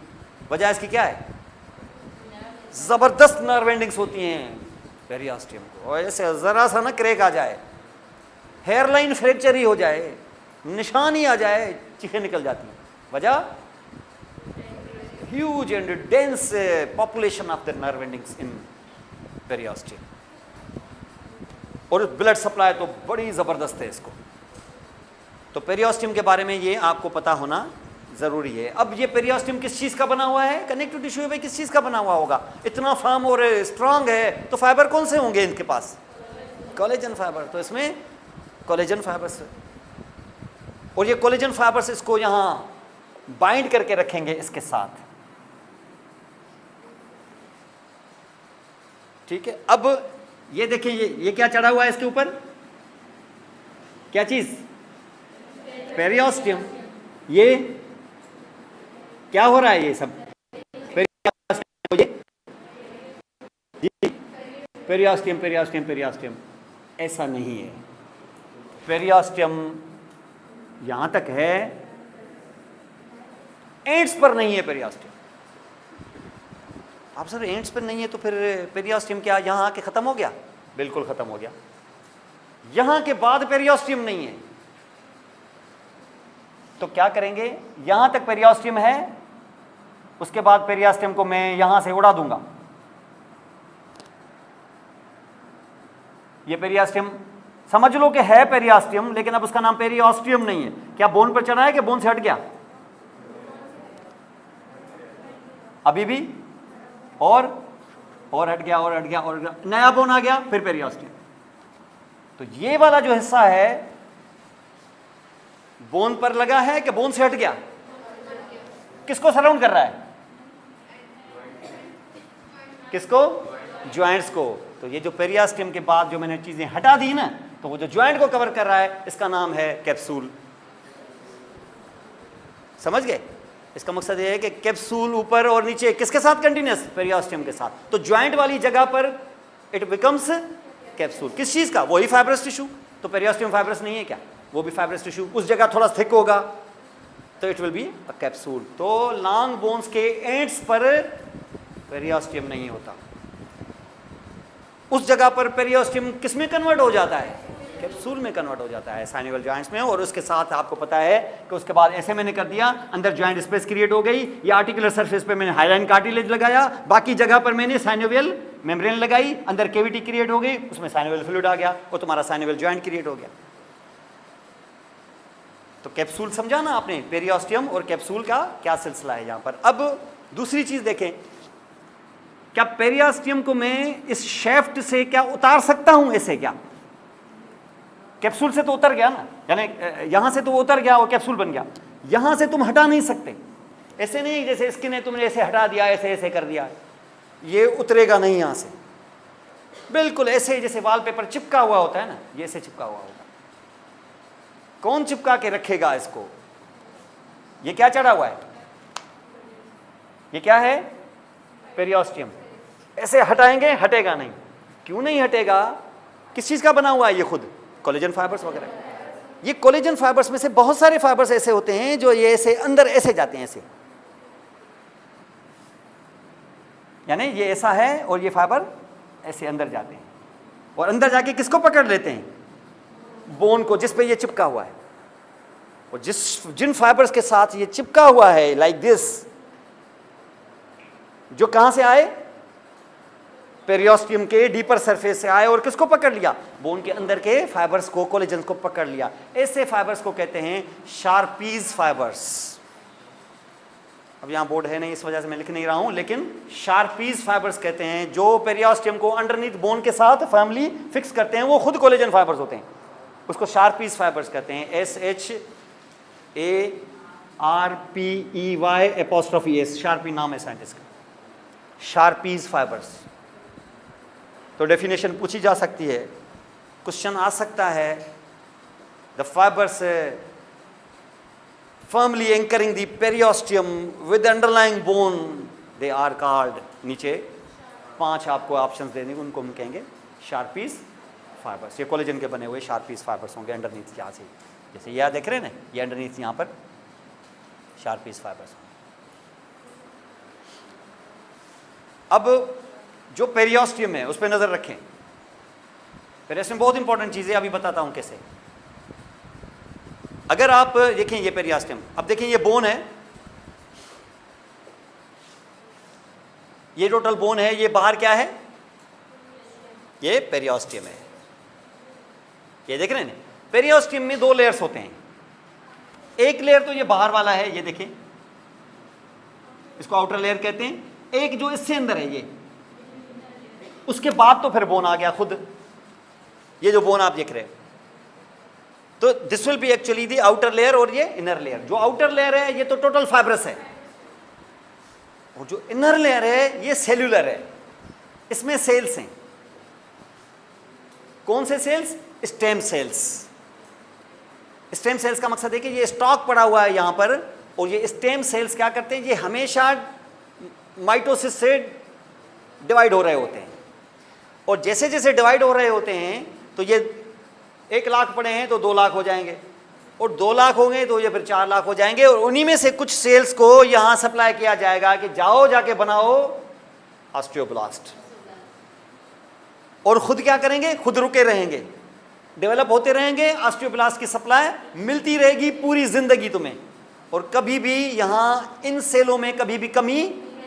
वजह इसकी क्या है? जबरदस्त नर्व एंडिंग्स होती हैं पेरियोस्टियम को, और ऐसे जरा सा ना क्रैक आ जाए, हेयरलाइन फ्रैक्चर ही हो जाए, निशान ही आ जाए, चीखें निकल जाती हैं। वजह huge and dense population of the nerve endings in periosteum, और ब्लड सप्लाई तो बड़ी जबरदस्त है इसको। तो पेरियोस्टियम के बारे में ये आपको पता होना जरूरी है। अब ये पेरियोस्टियम किस चीज का बना हुआ है? कनेक्टिव टिश्यू है, किस चीज का बना हुआ होगा? इतना फर्म और स्ट्रांग है, तो फाइबर कौन से होंगे इनके पास? Collagen fibre. तो इसमें कोलेजन फाइबर्स, और ये कोलेजन फाइबर्स इसको यहां बाइंड करके रखेंगे इसके साथ, ठीक है। अब ये देखिए, ये क्या चढ़ा हुआ है इसके ऊपर? क्या चीज? पेरियोस्टियम। ये क्या हो रहा है? ये सब पेरियोस्टियम पेरियोस्टियम पेरियोस्टियम, ऐसा नहीं है। पेरियोस्टियम यहां तक है, एंड्स पर नहीं है पेरियोस्टियम। आप सर एंड्स पर नहीं है तो फिर पेरियोस्टियम क्या यहां आके खत्म हो गया? बिल्कुल खत्म हो गया। यहां के बाद पेरियोस्टियम नहीं है, तो क्या करेंगे? यहां तक पेरियोस्टियम है, उसके बाद पेरियोस्टियम को मैं यहां से उड़ा दूंगा। ये पेरियोस्टियम समझ लो कि है पेरियोस्टियम, लेकिन अब उसका नाम पेरियोस्टियम नहीं है। क्या बोन पर चढ़ा है कि बोन से हट गया? अभी भी और हट गया, और हट गया, और नया बोन आ गया, फिर पेरियोस्टियम। तो ये वाला जो हिस्सा है बोन पर लगा है कि बोन से हट गया? किसको सराउंड कर रहा है? किसको? ज्वाइंट्स को। तो ये जो पेरियोस्टियम के बाद जो मैंने चीजें हटा दी ना, तो वो जो ज्वाइंट को कवर कर रहा है, इसका नाम है कैप्सूल। समझ गए? इसका मकसद ये है कि कैप्सूल ऊपर और नीचे किसके साथ कंटिन्यूअस? पेरियोस्टियम के साथ। तो ज्वाइंट वाली जगह पर इट बिकम्स कैप्सूल। किस चीज का? वही फाइब्रस टिश्यू। तो पेरियोस्टियम फाइब्रस नहीं है क्या? वो भी फाइब्रस टिश्यू, उस जगह थोड़ा थिक होगा, तो it will be a capsule. तो लॉन्ग बोन्स के एंड्स पर पेरियोस्टियम नहीं होता। उस जगह पर पेरियोस्टियम किस में कन्वर्ट हो जाता है? कैप्सूल में कन्वर्ट हो जाता है, साइनोवियल जॉइंट्स में। और उसके साथ आपको पता है कि उसके बाद ऐसे मैंने कर दिया, अंदर जॉइंट स्पेस क्रिएट हो गई, या आर्टिकुलर सरफेस पे मैंने हाइलाइन कार्टिलेज लगाया, बाकी जगह पर मैंने साइनोवियल मेम्ब्रेन लगाई, अंदर कैविटी क्रिएट हो गई, उसमें साइनोवियल फ्लूइड आ गया, और तुम्हारा साइनोवियल जॉइंट क्रिएट हो गया। तो कैप्सूल समझा ना आपने? पेरियोस्टियम और कैप्सूल का क्या सिलसिला है यहां पर। अब दूसरी चीज देखें, क्या पेरियोस्टियम को मैं इस शेफ्ट से क्या उतार सकता हूं? ऐसे क्या? कैप्सूल से तो उतर गया ना, यानी यहां से तो उतर गया और कैप्सूल बन गया। यहां से तुम हटा नहीं सकते। ऐसे नहीं जैसे स्किन है, तुमने ऐसे हटा दिया, ऐसे ऐसे कर दिया, ये उतरेगा नहीं यहां से। बिल्कुल ऐसे जैसे वॉलपेपर चिपका हुआ होता है ना, ये ऐसे चिपका हुआ होगा। कौन चिपका के रखेगा इसको? ये क्या चढ़ा हुआ है? ये क्या है? पेरियोस्टियम। ऐसे हटाएंगे, हटेगा नहीं। क्यों नहीं हटेगा? किस चीज का बना हुआ है ये? खुद कोलेजन फाइबर्स वगैरह। ये कोलेजन फाइबर्स में से बहुत सारे फाइबर्स ऐसे होते हैं जो ये ऐसे अंदर ऐसे जाते हैं, ऐसे, यानी ये ऐसा है और ये फाइबर ऐसे अंदर जाते हैं, और अंदर जाके किसको पकड़ लेते हैं? बोन को, जिस पे ये चिपका हुआ है। और जिन फाइबर्स के साथ ये चिपका हुआ है लाइक दिस, जो कहां से आए? पेरियोस्टियम के डीपर सरफेस से आए, और किसको पकड़ लिया? बोन के अंदर के फाइबर्स को, कोलेजन को पकड़ लिया। ऐसे फाइबर्स को कहते हैं शार्पीज फाइबर्स। अब यहां बोर्ड है नहीं, इस वजह से मैं लिख नहीं रहा हूं, लेकिन शार्पीज फाइबर्स कहते हैं जो पेरियोस्टियम को अंडरनीथ बोन के साथ फैमिली फिक्स करते हैं। वो खुद कोलेजन फाइबर्स होते हैं, उसको शार्पीज फाइबर्स कहते हैं। SHARPEY', शार्पी नाम है साइंटिस्ट का, शार्पीज फाइबर्स। तो डेफिनेशन पूछी जा सकती है, क्वेश्चन आ सकता है, the fibres firmly anchoring the periosteum with underlying bone, they are called, नीचे 5 आपको ऑप्शंस देने, उनको हम कहेंगे शार्पीज फाइबर्स। ये कोलेजन के बने हुए शार्पीज फाइबर्स होंगे अंडरनीथ, यहाँ से जैसे यह देख रहे हैं ना, ये अंडरनीथ यहाँ पर शार्पीज फाइबर्स। अब जो पेरियोस्टियम है उस पर नजर रखें। पेरियोस्टियम बहुत इंपॉर्टेंट चीज़ है, अभी बताता हूँ कैसे। अगर आप देखें ये पेरियोस्टियम, अब देखें ये बोन है, ये टोटल बोन है, ये बाहर क्या है, ये पेरियोस्टियम है। ये देख रहे हैं, पेरियोस्टियम में 2 लेयर्स होते हैं। एक लेयर तो ये बाहर वाला है, ये देखें, इसको आउटर लेयर कहते हैं। एक जो इससे अंदर है ये, उसके बाद तो फिर बोन आ गया खुद, ये जो बोन आप देख रहे हैं। तो this will be actually the outer layer और ये इनर लेयर। जो आउटर लेयर है ये तो टोटल फाइब्रस है, और जो इनर लेयर है ये सेल्यूलर है। इसमें सेल्स हैं। कौन से cells? Stem cells. Stem cells का मकसद है कि ये स्टॉक पड़ा हुआ है यहां पर, और ये स्टेम सेल्स क्या करते हैं, ये हमेशा माइटोसिस से डिवाइड हो रहे होते हैं, और जैसे जैसे डिवाइड हो रहे होते हैं तो ये 1 लाख पड़े हैं तो 2 लाख हो जाएंगे, और 2 लाख होंगे तो ये फिर 4 लाख हो जाएंगे, और उन्हीं में से कुछ सेल्स को यहां सप्लाई किया जाएगा कि जाओ जाके बनाओ ऑस्टियोब्लास्ट। और खुद क्या करेंगे? खुद रुके रहेंगे, डेवलप होते रहेंगे, ऑस्टियोब्लास्ट की सप्लाई मिलती रहेगी पूरी जिंदगी तुम्हें, और कभी भी यहाँ इन सेलों में कभी भी कमी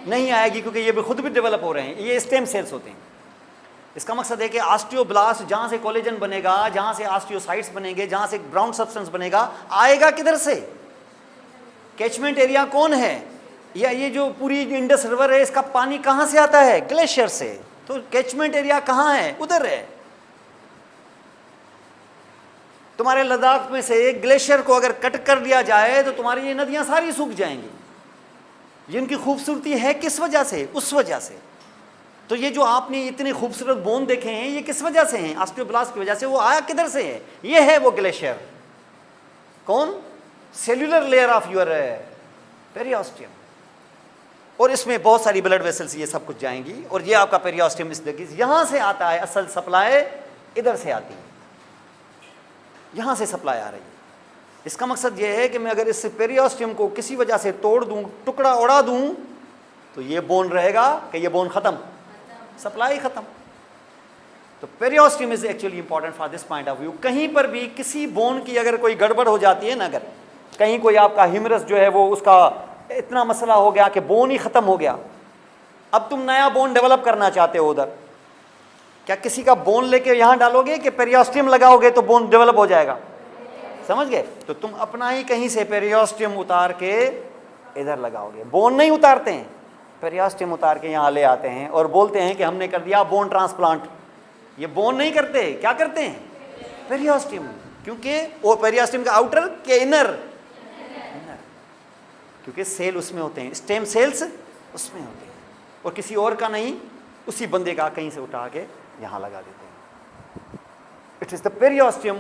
नहीं आएगी, क्योंकि ये भी खुद भी डेवलप हो रहे हैं। ये स्टेम सेल्स होते हैं। इसका मकसद है कि ऑस्टियोब्लास्ट जहाँ से कोलेजन बनेगा, जहाँ से ऑस्टियोसाइट्स बनेंगे, जहाँ से ग्राउंड सब्सटेंस बनेगा, आएगा किधर से? कैचमेंट एरिया कौन है? या ये जो पूरी इंडस रिवर है, इसका पानी कहाँ से आता है? ग्लेशियर से। तो कैचमेंट एरिया कहाँ है? उधर है। तुम्हारे लद्दाख में से ग्लेशियर को अगर कट कर दिया जाए तो तुम्हारी ये नदियां सारी सूख जाएंगी। ये इनकी खूबसूरती है किस वजह से? उस वजह से। तो ये जो आपने इतने खूबसूरत बोन देखे हैं, ये किस वजह से हैं? ऑस्टियोब्लास्ट की वजह से। वो आया किधर से है? ये है वो ग्लेशियर। कौन? Cellular layer of your periosteum. और इसमें बहुत सारी ब्लड वेसल्स ये सब कुछ जाएंगी, और ये आपका पेरियोस्टियम इस देखिए यहाँ से आता है। असल सप्लाई इधर से आती है, यहाँ से सप्लाई आ रही है। इसका मकसद ये है कि मैं अगर इस पेरियोस्टियम को किसी वजह से तोड़ दूँ, टुकड़ा उड़ा दूँ, तो ये बोन रहेगा कि ये बोन ख़त्म, सप्लाई ख़त्म। तो periosteum is actually important for this point of view. कहीं पर भी किसी बोन की अगर कोई गड़बड़ हो जाती है ना, अगर कहीं कोई आपका हिमरस जो है वो उसका इतना मसला हो गया कि बोन ही ख़त्म हो गया, अब तुम नया बोन डेवलप करना चाहते हो उधर, क्या किसी का बोन लेके यहाँ डालोगे कि पेरियोस्टियम लगाओगे तो बोन डेवलप हो जाएगा? समझ गए? तो तुम अपना ही कहीं से पेरियोस्टियम उतार के इधर लगाओगे। बोन नहीं उतारते हैं, पेरियोस्टियम उतार के यहाँ ले आते हैं और बोलते हैं कि हमने कर दिया बोन ट्रांसप्लांट। ये बोन नहीं करते, क्या करते हैं? पेरियोस्टियम। क्योंकि वो पेरियोस्टियम का आउटर के इनर, क्योंकि सेल उसमें होते हैं, स्टेम सेल्स उसमें होते हैं, और किसी और का नहीं, उसी बंदे का कहीं से उठा के यहाँ लगा देते हैं। It is the periosteum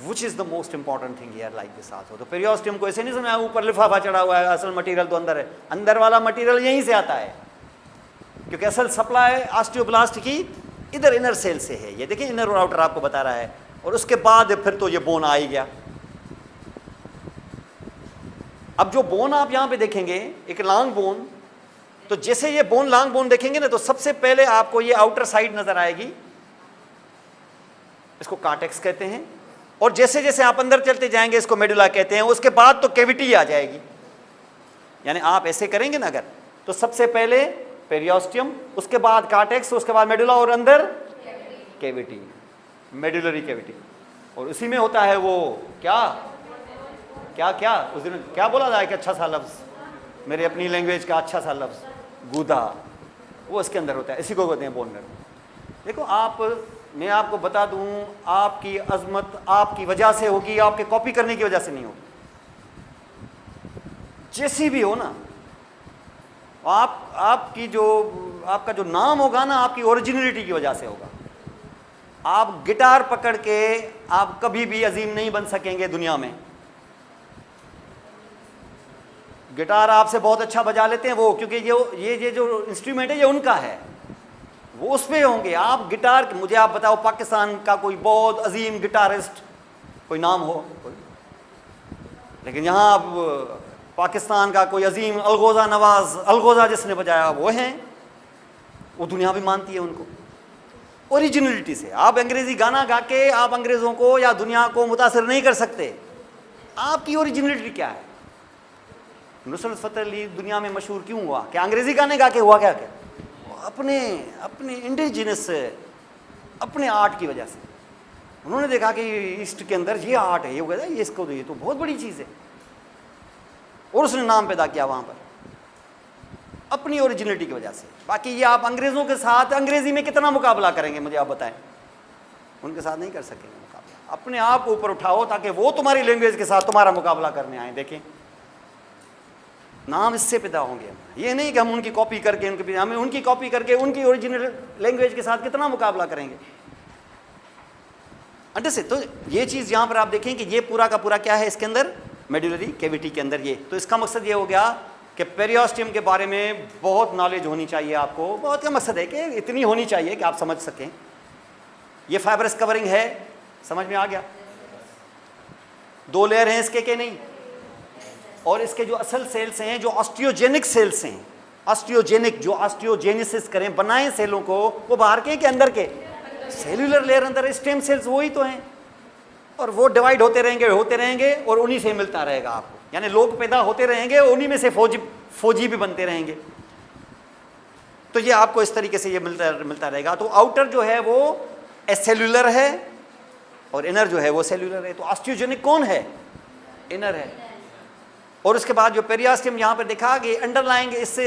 which is the most important thing here like this also. तो पेरियोस्टियम को ऐसे नहीं समझा ऊपर लिफाफा चढ़ा हुआ है, असल मटेरियल तो अंदर है। अंदर वाला मटेरियल यहीं से आता है, क्योंकि असल सप्लाई ऑस्टियोब्लास्ट की इधर इनर सेल से है। ये देखिए इनर और आउटर आपको बता रहा है, और उसके बाद फिर तो ये बोन आ ही गया। अब जो बोन आप यहाँ पे देखेंगे, एक लॉन्ग बोन, तो जैसे ये बोन लॉन्ग बोन देखेंगे ना, तो सबसे पहले आपको ये आउटर साइड नजर आएगी, इसको कार्टेक्स कहते हैं, और जैसे जैसे आप अंदर चलते जाएंगे इसको मेडुला कहते हैं। उसके बाद तो कैविटी आ जाएगी। यानी आप ऐसे करेंगे ना अगर, तो सबसे पहले पेरियोस्टियम, उसके बाद कार्टेक्स, उसके बाद मेडुला, और अंदर कैविटी, मेडुलरी कैविटी। और उसी में होता है वो क्या क्या क्या उस दिन क्या बोला जाए कि अच्छा सा लफ्ज़, मेरी अपनी लैंग्वेज का अच्छा सा लफ्ज़, गूदा, वो इसके अंदर होता है। इसी को कहते हैं बोन मैरो। देखो आप, मैं आपको बता दूं, आपकी अजमत आपकी वजह से होगी, आपके कॉपी करने की वजह से नहीं होगी। जैसी भी हो ना, आपकी जो आपका जो नाम होगा ना, आपकी ओरिजिनलिटी की वजह से होगा। आप गिटार पकड़ के आप कभी भी अजीम नहीं बन सकेंगे दुनिया में। गिटार आपसे बहुत अच्छा बजा लेते हैं वो, क्योंकि ये जो इंस्ट्रूमेंट है ये उनका है, वो उस पे होंगे। आप गिटार, मुझे आप बताओ पाकिस्तान का कोई बहुत अजीम गिटारिस्ट कोई नाम हो कोई, लेकिन यहाँ आप पाकिस्तान का कोई अजीम अलगोज़ा नवाज़, अलगोज़ा जिसने बजाया वो हैं, वो दुनिया भी मानती है उनको। ओरिजिनलिटी से। आप अंग्रेजी गाना गा के आप अंग्रेजों को या दुनिया को मुतासिर नहीं कर सकते। आपकी ओरिजिनलिटी क्या है? नुसरत फतेह अली दुनिया में मशहूर क्यों हुआ? क्या अंग्रेजी गाने गा के हुआ? क्या अपने अपने इंडिजिनस अपने आर्ट की वजह से। उन्होंने देखा कि ईस्ट के अंदर ये आर्ट है, ये कहता है ये इसको, ये तो बहुत बड़ी चीज़ है, और उसने नाम पैदा किया वहाँ पर अपनी ओरिजिनलिटी की वजह से। बाकी ये आप अंग्रेज़ों के साथ अंग्रेज़ी में कितना मुकाबला करेंगे मुझे आप बताएं? उनके साथ नहीं कर सकेंगे मुकाबला। अपने आप ऊपर उठाओ ताकि वो तुम्हारी लैंग्वेज के साथ तुम्हारा मुकाबला करने आए। देखें, नाम इससे पैदा होंगे। ये नहीं कि हम उनकी कॉपी करके हमें उनकी कॉपी करके उनकी ओरिजिनल लैंग्वेज के साथ कितना मुकाबला करेंगे। अंडरस्टैंड? तो ये चीज़ यहाँ पर आप देखें कि ये पूरा का पूरा क्या है इसके अंदर, मेडुलरी कैविटी के अंदर ये। तो इसका मकसद ये हो गया कि पेरियोस्टियम के बारे में बहुत नॉलेज होनी चाहिए आपको। बहुत का मकसद है कि इतनी होनी चाहिए कि आप समझ सकें। ये फाइबरस कवरिंग है, समझ में आ गया? 2 लेयर हैं इसके के नहीं, और इसके जो असल सेल्स हैं, जो ऑस्टियोजेनिक सेल्स हैं, ऑस्टियोजेनिक जो ऑस्टियोजेनेसिस करें, बनाएं सेलों को, वो बाहर के अंदर के सेल्यूलर लेयर अंदर स्टेम सेल्स वही तो हैं, और वो डिवाइड होते रहेंगे और उन्हीं से मिलता रहेगा आपको। यानी लोग पैदा होते रहेंगे, उन्हीं में से फौजी भी बनते रहेंगे। तो ये आपको इस तरीके से ये मिलता रहेगा। तो आउटर जो है वो एसेल्यूलर है और इनर जो है वो सेल्यूलर है। तो ऑस्टियोजेनिक कौन है? इनर है। और उसके बाद जो पेरियोस्टियम यहाँ पर दिखा कि अंडरलाइंग इससे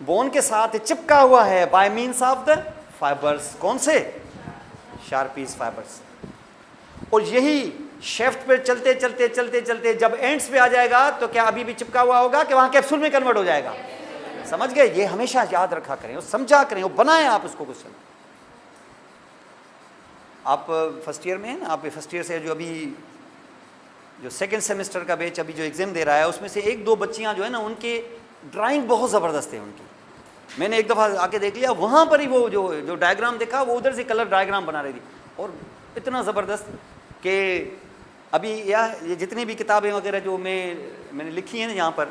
बोन के साथ चिपका हुआ है bye means of the fibres. कौन से? शार्पीज फाइबर्स। और यही शेफ्ट पे चलते चलते चलते चलते जब एंड्स पे आ जाएगा तो क्या अभी भी चिपका हुआ होगा कि वहां कैप्सूल में कन्वर्ट हो जाएगा? समझ गए? ये हमेशा याद रखा करें और समझा करें और बनाएं आप उसको क्वेश्चन। आप फर्स्ट ईयर में हैं ना, आप फर्स्ट ईयर से जो अभी जो सेकंड सेमेस्टर का बैच अभी जो एग्जाम दे रहा है, उसमें से 1-2 बच्चियां जो है ना, उनके ड्राइंग बहुत ज़बरदस्त है उनकी। मैंने एक दफ़ा आके देख लिया, वहाँ पर ही वो जो डायग्राम देखा वो उधर से कलर डायग्राम बना रही थी, और इतना ज़बरदस्त कि अभी ये जितनी भी किताबें वगैरह जो मैंने लिखी हैं ना यहाँ पर,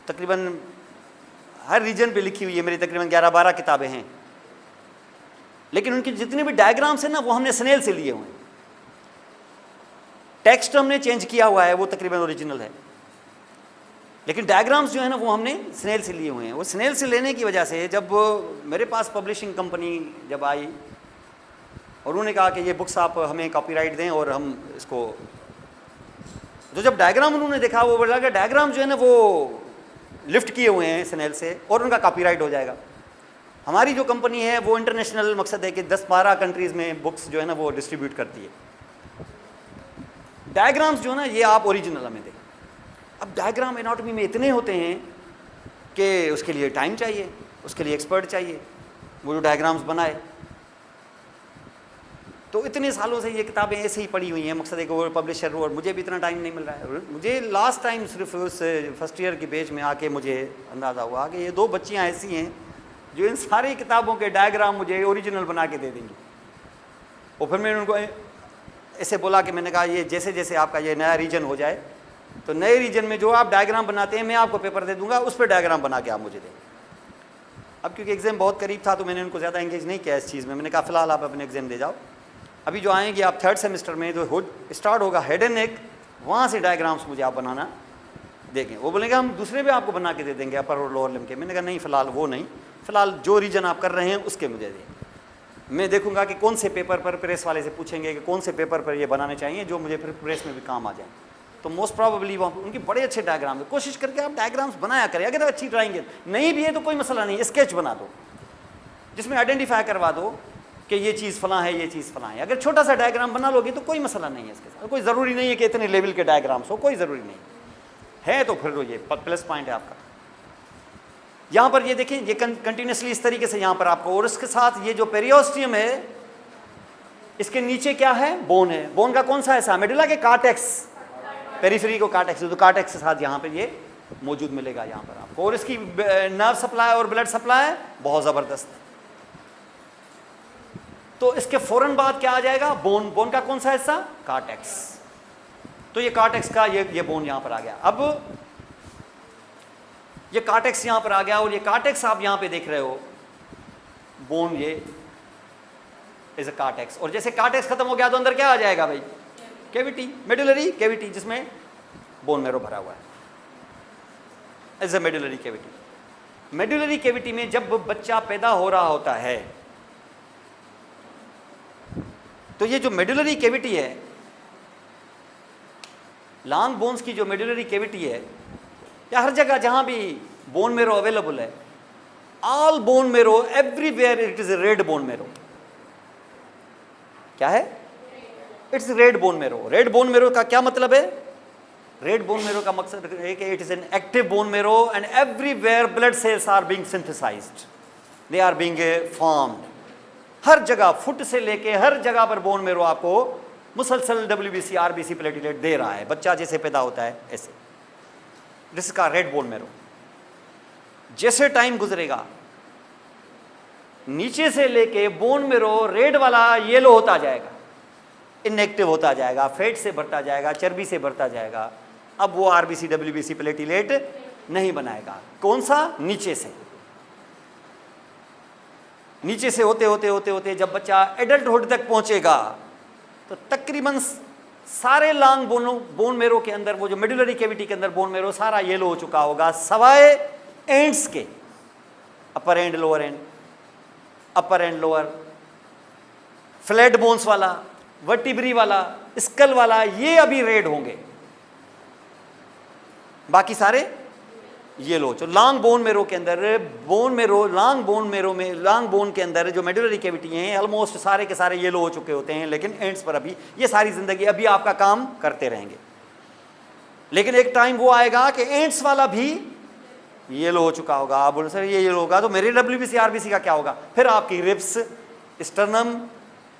तकरीबन हर रीजन पे लिखी हुई है मेरी, तकरीबन 11-12 किताबें हैं, लेकिन उनकी जितने भी डायग्राम्स हैं ना वो हमने स्नेल से लिए हुए हैं। टेक्स्ट हमने चेंज किया हुआ है, वो तकरीबन ओरिजिनल है, लेकिन डायग्राम्स जो है ना वो हमने स्नेल से लिए हुए हैं। वो स्नेल से लेने की वजह से जब मेरे पास पब्लिशिंग कंपनी जब आई और उन्होंने कहा कि ये बुक्स आप हमें कॉपीराइट दें और हम इसको, तो जब डायग्राम उन्होंने देखा वो बोला कि डायग्राम जो है ना वो लिफ्ट किए हुए हैं स्नेल से और उनका कॉपीराइट हो जाएगा। हमारी जो कंपनी है वो इंटरनेशनल मकसद है कि 10-12 कंट्रीज़ में बुक्स जो है ना वो डिस्ट्रीब्यूट करती है। डायग्राम्स जो है ना ये आप ओरिजिनल हमें दें। अब डायग्राम एनाटॉमी में इतने होते हैं कि उसके लिए टाइम चाहिए, उसके लिए एक्सपर्ट चाहिए, वो जो डायग्राम्स बनाए। तो इतने सालों से ये किताबें ऐसे ही पड़ी हुई हैं, मकसद है कि वो पब्लिशर, और मुझे भी इतना टाइम नहीं मिल रहा है। मुझे लास्ट टाइम सिर्फ उस फर्स्ट ईयर के बैच में आके मुझे अंदाज़ा हुआ कि ये 2 बच्चियाँ ऐसी हैं जो इन सारी किताबों के डायग्राम मुझे ओरिजिनल बना के दे देंगी। और फिर मैंने उनको ऐसे बोला कि मैंने कहा ये जैसे जैसे आपका ये नया रीजन हो जाए तो नए रीजन में जो आप डायग्राम बनाते हैं मैं आपको पेपर दे दूंगा, उस पर डायग्राम बना के आप मुझे दें। अब क्योंकि एग्ज़ाम बहुत करीब था तो मैंने उनको ज़्यादा एंगेज नहीं किया इस चीज़ में। मैंने कहा फ़िलहाल आप अपने एग्ज़ाम दे जाओ, अभी जो आएंगे आप 3rd सेमेस्टर में जो स्टार्ट होगा हेड एंड नेक, वहाँ से डायग्राम्स मुझे आप बनाना देंगे। वो बोलेंगे हम दूसरे भी आपको बना के दे देंगे, अपर और लोअर लिम्ब के। मैंने कहा नहीं, फ़िलहाल वो नहीं, फ़िलहाल जो रीजन आप कर रहे हैं उसके मुझे दें। मैं देखूंगा कि कौन से पेपर पर प्रेस वाले से पूछेंगे कि कौन से पेपर पर ये बनाने चाहिए जो मुझे फिर प्रेस में भी काम आ जाए। तो मोस्ट प्रॉबेबली वो उनके बड़े अच्छे डायग्राम है। कोशिश करके आप डायग्राम्स बनाया करें। अगर अच्छी ड्राइंग है, नहीं भी है तो कोई मसला नहीं, स्केच बना दो जिसमें आइडेंटिफाई करवा दो कि ये चीज़ फलां है, ये चीज़ फलां है। अगर छोटा सा डायग्राम बना लोगे तो कोई मसला नहीं है इसके साथ। कोई ज़रूरी नहीं है कि इतने लेवल के डायग्राम्स हो, कोई ज़रूरी नहीं है। तो फिर ये प्लस पॉइंट है आपका। यहाँ पर ये देखें, ये कंटिन्यूसली इस तरीके से यहाँ पर आपको, और इसके साथ ये जो पेरियोस्टियम है इसके नीचे क्या है? बोन है। बोन का कौन सा हिस्सा? मेडुला के कार्टेक्स, पेरिफेरी को कार्टेक्स, तो कार्टेक्स के साथ यहाँ पर ये मौजूद मिलेगा यहाँ पर आपको। और इसकी नर्व सप्लाई और ब्लड सप्लाई बहुत ज़बरदस्त। तो इसके फौरन बाद क्या आ जाएगा? बोन। बोन का कौन सा हिस्सा? कार्टेक्स। तो ये कार्टेक्स का ये बोन यहाँ पर आ गया। अब ये कार्टेक्स यहाँ पर आ गया, और ये कार्टेक्स आप यहाँ पे देख रहे हो, बोन ये इज अ कार्टेक्स। और जैसे कार्टेक्स खत्म हो गया तो अंदर क्या आ जाएगा भाई? कैविटी, मेडुलरी कैविटी, जिसमें बोन मैरो भरा हुआ है, is a medullary cavity. Medullary cavity में जब बच्चा पैदा हो रहा होता है तो ये जो मेडुलरी कैविटी है, लॉन्ग बोन्स की जो मेडुलरी कैविटी है, या हर जगह जहां भी बोन मैरो अवेलेबल है, all bone marrow everywhere it is red bone marrow. क्या है? It's red bone marrow. Red bone marrow का क्या मतलब है? रेड बोन मैरो का मकसद है कि it is an active bone marrow and everywhere blood cells are being synthesized, they are being formed. हर जगह, फुट से लेके हर जगह पर बोन मैरो आपको मुसलसल WBC RBC प्लेटलेट दे रहा है, बच्चा जैसे पैदा होता है ऐसे। दिस का रेड बोन मैरो। जैसे टाइम गुजरेगा नीचे से लेके बोन मैरो रेड वाला येलो होता जाएगा, इनएक्टिव होता जाएगा, फैट से भरता जाएगा, चर्बी से भरता जाएगा। अब वो RBC WBC प्लेटलेट नहीं बनाएगा। कौन सा? नीचे से। नीचे से होते होते होते होते जब बच्चा एडल्टहुड तक पहुंचेगा तो तकरीबन सारे लॉन्ग बोन मैरो के अंदर, वो जो मेडुलरी कैविटी के अंदर बोन मैरो सारा येलो हो चुका होगा, सवाए एंड्स के, upper end, lower end, upper end lower, flat bones वाला, वर्टिब्री वाला, स्कल वाला, ये अभी रेड होंगे, बाकी सारे येलो। जो लॉन्ग बोन मैरो के अंदर bone marrow, long bone marrow में, लॉन्ग बोन के अंदर जो मेडुलरी कैविटी हैं ऑलमोस्ट सारे के सारे येलो हो चुके होते हैं, लेकिन एंड्स पर अभी ये सारी जिंदगी अभी आपका काम करते रहेंगे। लेकिन एक टाइम वो आएगा कि एंड्स वाला भी येलो हो चुका होगा। आप बोले सर ये येलो होगा तो मेरे WBC RBC का क्या होगा? फिर आपकी ribs, sternum,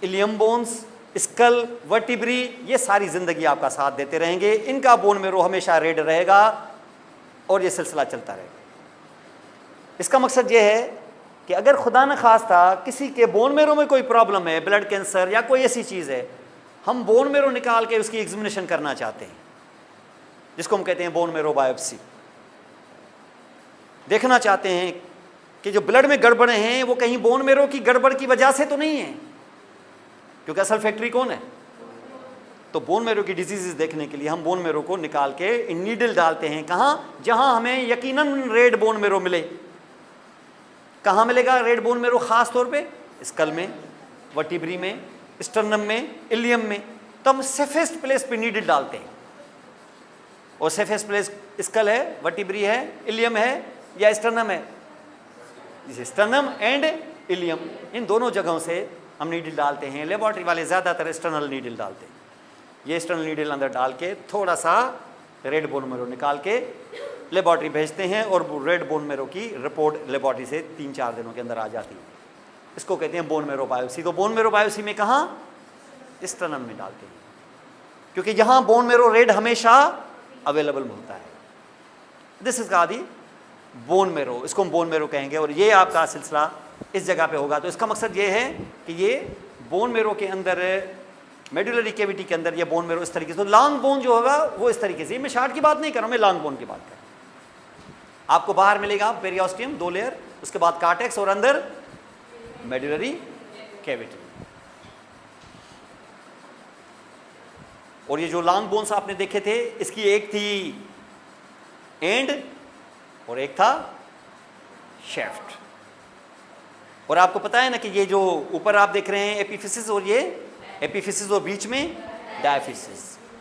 ilium bones, skull, vertebrae, ये सारी जिंदगी आपका साथ देते रहेंगे। इनका बोन मैरो हमेशा रेड रहेगा और ये सिलसिला चलता रहेगा। इसका मकसद ये है कि अगर खुदा न खास्ता किसी के बोन मैरो में कोई प्रॉब्लम है, ब्लड कैंसर या कोई ऐसी चीज़ है, हम बोन मैरो निकाल के उसकी एग्जामिनेशन करना चाहते हैं, जिसको हम कहते हैं बोन मैरो बायोप्सी। देखना चाहते हैं कि जो ब्लड में गड़बड़े हैं वो कहीं बोन मैरो की गड़बड़ की वजह से तो नहीं है, क्योंकि असल फैक्ट्री कौन है? तो बोन मैरो की डिजीजेस देखने के लिए हम बोन मैरो को निकाल के नीडल डालते हैं। कहाँ? जहाँ हमें यकीनन रेड बोन मैरो मिले। कहाँ मिलेगा रेड बोन मैरो? ख़ास तौर पे स्कल में, वर्टिब्री में, स्टर्नम में, इलियम में। तो हम सेफेस्ट प्लेस पे नीडल डालते हैं, और सेफेस्ट प्लेस स्कल है, वर्टिब्री है, इलियम है या स्टर्नम है? स्टर्नम एंड इलियम, इन दोनों जगहों से हम नीडल डालते हैं। लेबॉर्ट्री वाले ज़्यादातर एक्सटर्नल नीडल डालते हैं। ये एक्सटर्नल नीडल अंदर डाल के थोड़ा सा रेड बोन मैरो निकाल के लेबॉर्ट्री भेजते हैं, और रेड बोन मैरो की रिपोर्ट लेबॉर्ट्री से 3-4 दिनों के अंदर आ जाती है। इसको कहते हैं बोन मैरो बायोप्सी। तो बोन मैरो बायोप्सी में कहाँ? स्टर्नम में डालते हैं, क्योंकि यहाँ बोन मैरो रेड हमेशा अवेलेबल होता है। दिस इज आदि बोन मैरो, इसको हम बोन मैरो कहेंगे, और ये आपका सिलसिला इस जगह पे होगा। तो इसका मकसद ये है कि ये बोन मैरो के अंदर, मेडुलरी कैविटी के अंदर ये बोन मैरो इस तरीके से, तो लॉन्ग बोन जो होगा वो इस तरीके से, मैं शार्ट की बात नहीं कर रहा हूँ, मैं लॉन्ग बोन की बात कर रहा हूँ। आपको बाहर मिलेगा पेरियोस्टियम 2 लेयर, उसके बाद कार्टेक्स, और अंदर मेडुलरी कैविटी। और ये जो लॉन्ग बोन्स आपने देखे थे, इसकी एक थी एंड और एक था शेफ्ट। और आपको पता है ना कि ये जो ऊपर आप देख रहे हैं एपिफिसिस, और ये एपिफिसिस और बीच में डायफिसिस,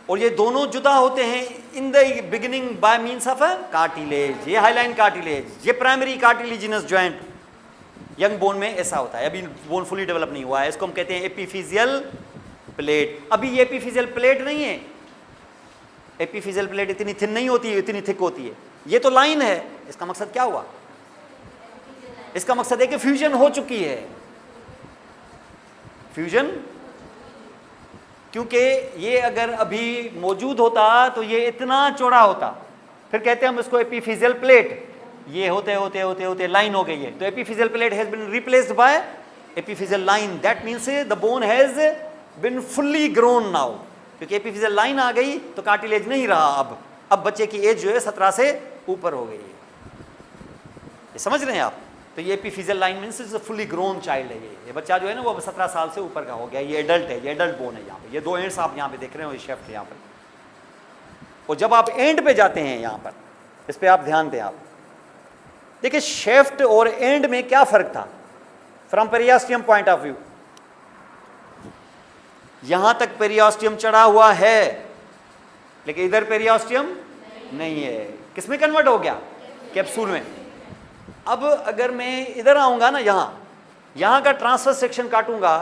और ये दोनों जुदा होते हैं in the beginning by means of a cartilage. ये हाइलाइन कार्टिलेज, ये primary cartilaginous joint young bone में ऐसा होता है। अभी बोन फुली डेवलप नहीं हुआ है, इसको हम कहते हैं एपिफिजियल प्लेट। अभी ये एपिफिजियल प्लेट नहीं है, एपिफिजियल प्लेट इतनी थिन नहीं होती है, इतनी थिक होती है। ये तो लाइन है। इसका मकसद क्या हुआ? इसका मकसद है कि फ्यूजन हो चुकी है। फ्यूजन, क्योंकि ये अगर अभी मौजूद होता तो ये इतना चौड़ा होता, फिर कहते हैं हम इसको एपिफिजियल प्लेट। ये होते होते होते होते लाइन हो गई है, तो epiphyseal plate has been replaced by epiphyseal line. That means the bone has been fully grown now. क्योंकि एपिफिजियल लाइन आ गई तो कार्टिलेज नहीं रहा। अब बच्चे की एज जो है 17 से ऊपर हो गई है। ये समझ रहे हैं आप? तो ये epiphyseal line means is a fully grown child है। ये बच्चा जो है ना वो 17 साल से ऊपर का हो गया, ये एडल्ट है, ये एडल्ट बोन है। यहाँ पे ये 2 एंड्स आप यहाँ पे देख रहे हो, ये शेफ्ट है यहाँ पर। और जब आप एंड पे जाते हैं यहाँ पर, इस पे आप ध्यान दें। आप देखिए शेफ्ट और एंड में क्या फर्क था फ्रॉम पेरियास्टियम पॉइंट ऑफ व्यू। यहां तक पेरियास्टियम चढ़ा हुआ है, लेकिन इधर पेरियास्टियम नहीं है। किसमें कन्वर्ट हो गया? कैप्सूल में। अब अगर मैं इधर आऊंगा ना, यहां का ट्रांसफर सेक्शन काटूंगा,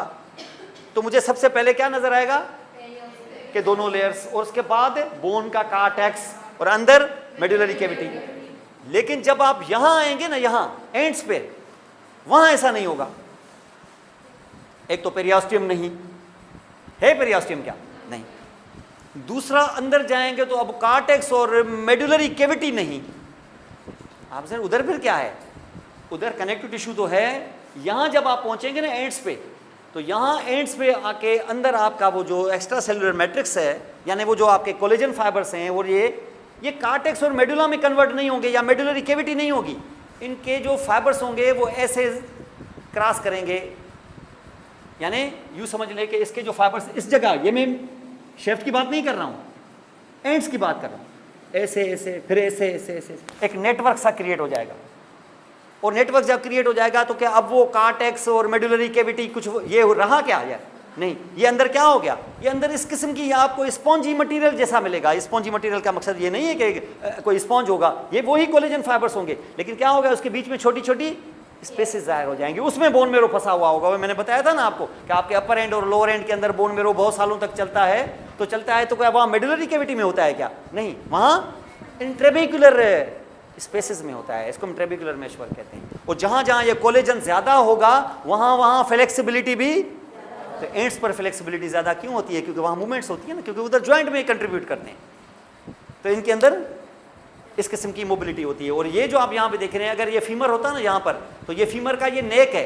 तो मुझे सबसे पहले क्या नजर आएगा कि दोनों लेयर्स, और उसके बाद बोन का कार्टेक्स और अंदर मेडुलरी कैविटी। लेकिन जब आप यहां आएंगे ना, यहां एंड्स पे, वहां ऐसा नहीं होगा। एक तो पेरियास्टियम नहीं है, पेरियास्टियम क्या नहीं। दूसरा अंदर जाएंगे तो अब कार्टेक्स और मेडुलरी कैविटी नहीं। आप सर उधर फिर क्या है? उधर कनेक्टिव टिश्यू तो है। यहां जब आप पहुंचेंगे ना एंड्स पे, तो यहां एंड्स पे आके अंदर आपका वो जो एक्स्ट्रा सेलुलर मैट्रिक्स है, यानी वो जो आपके कोलेजन फाइबर्स हैं, और ये कार्टेक्स और मेडुला में कन्वर्ट नहीं होंगे, या मेडुलरी कैविटी नहीं होगी। इनके जो फाइबर्स होंगे वो ऐसे क्रॉस करेंगे, यानी यूं समझ लें कि इसके जो फाइबर्स इस जगह, ये मैं शेफ्ट की बात नहीं कर रहा हूं, एंड्स की बात कर रहा हूं, ऐसे ऐसे फिर ऐसे ऐसे ऐसे एक नेटवर्क सा क्रिएट हो जाएगा। और नेटवर्क जब क्रिएट हो जाएगा तो क्या अब वो कार्टेक्स और मेडुलरी कैविटी कुछ ये रहा क्या यार? नहीं। ये अंदर क्या हो गया? ये अंदर इस किस्म की आपको स्पॉन्जी मटेरियल जैसा मिलेगा। स्पॉन्जी मटेरियल का मकसद ये नहीं है कि कोई स्पॉन्ज होगा, ये वही कोलेजन फाइबर्स होंगे, लेकिन क्या होगा उसके बीच में छोटी छोटी स्पेसेस जाहिर हो जाएंगे, उसमें बोन मेरो फंसा हुआ होगा। वो मैंने बताया था ना आपको कि आपके अपर एंड और लोअर एंड के अंदर बोन मेरो बहुत सालों तक चलता है, तो क्या वहाँ मेडुलरी कैविटी में होता है क्या? नहीं, वहाँ इंट्रेबिकुलर स्पेसेस में होता है। इसको हम ट्रेबिकुलर मेशवर्क कहते हैं। और जहाँ जहाँ ये कोलेजन ज़्यादा होगा वहाँ फ्लेक्सिबिलिटी भी, तो एंड्स पर फ्लेक्सिबिलिटी ज़्यादा क्यों होती है? क्योंकि वहाँ मूवमेंट्स होती है ना, क्योंकि उधर जॉइंट में कंट्रीब्यूट करते हैं, तो इनके अंदर इस किस्म की मोबिलिटी होती है। और ये जो आप यहाँ पे देख रहे हैं, अगर ये फीमर होता ना यहाँ पर, तो ये फीमर का ये नेक है,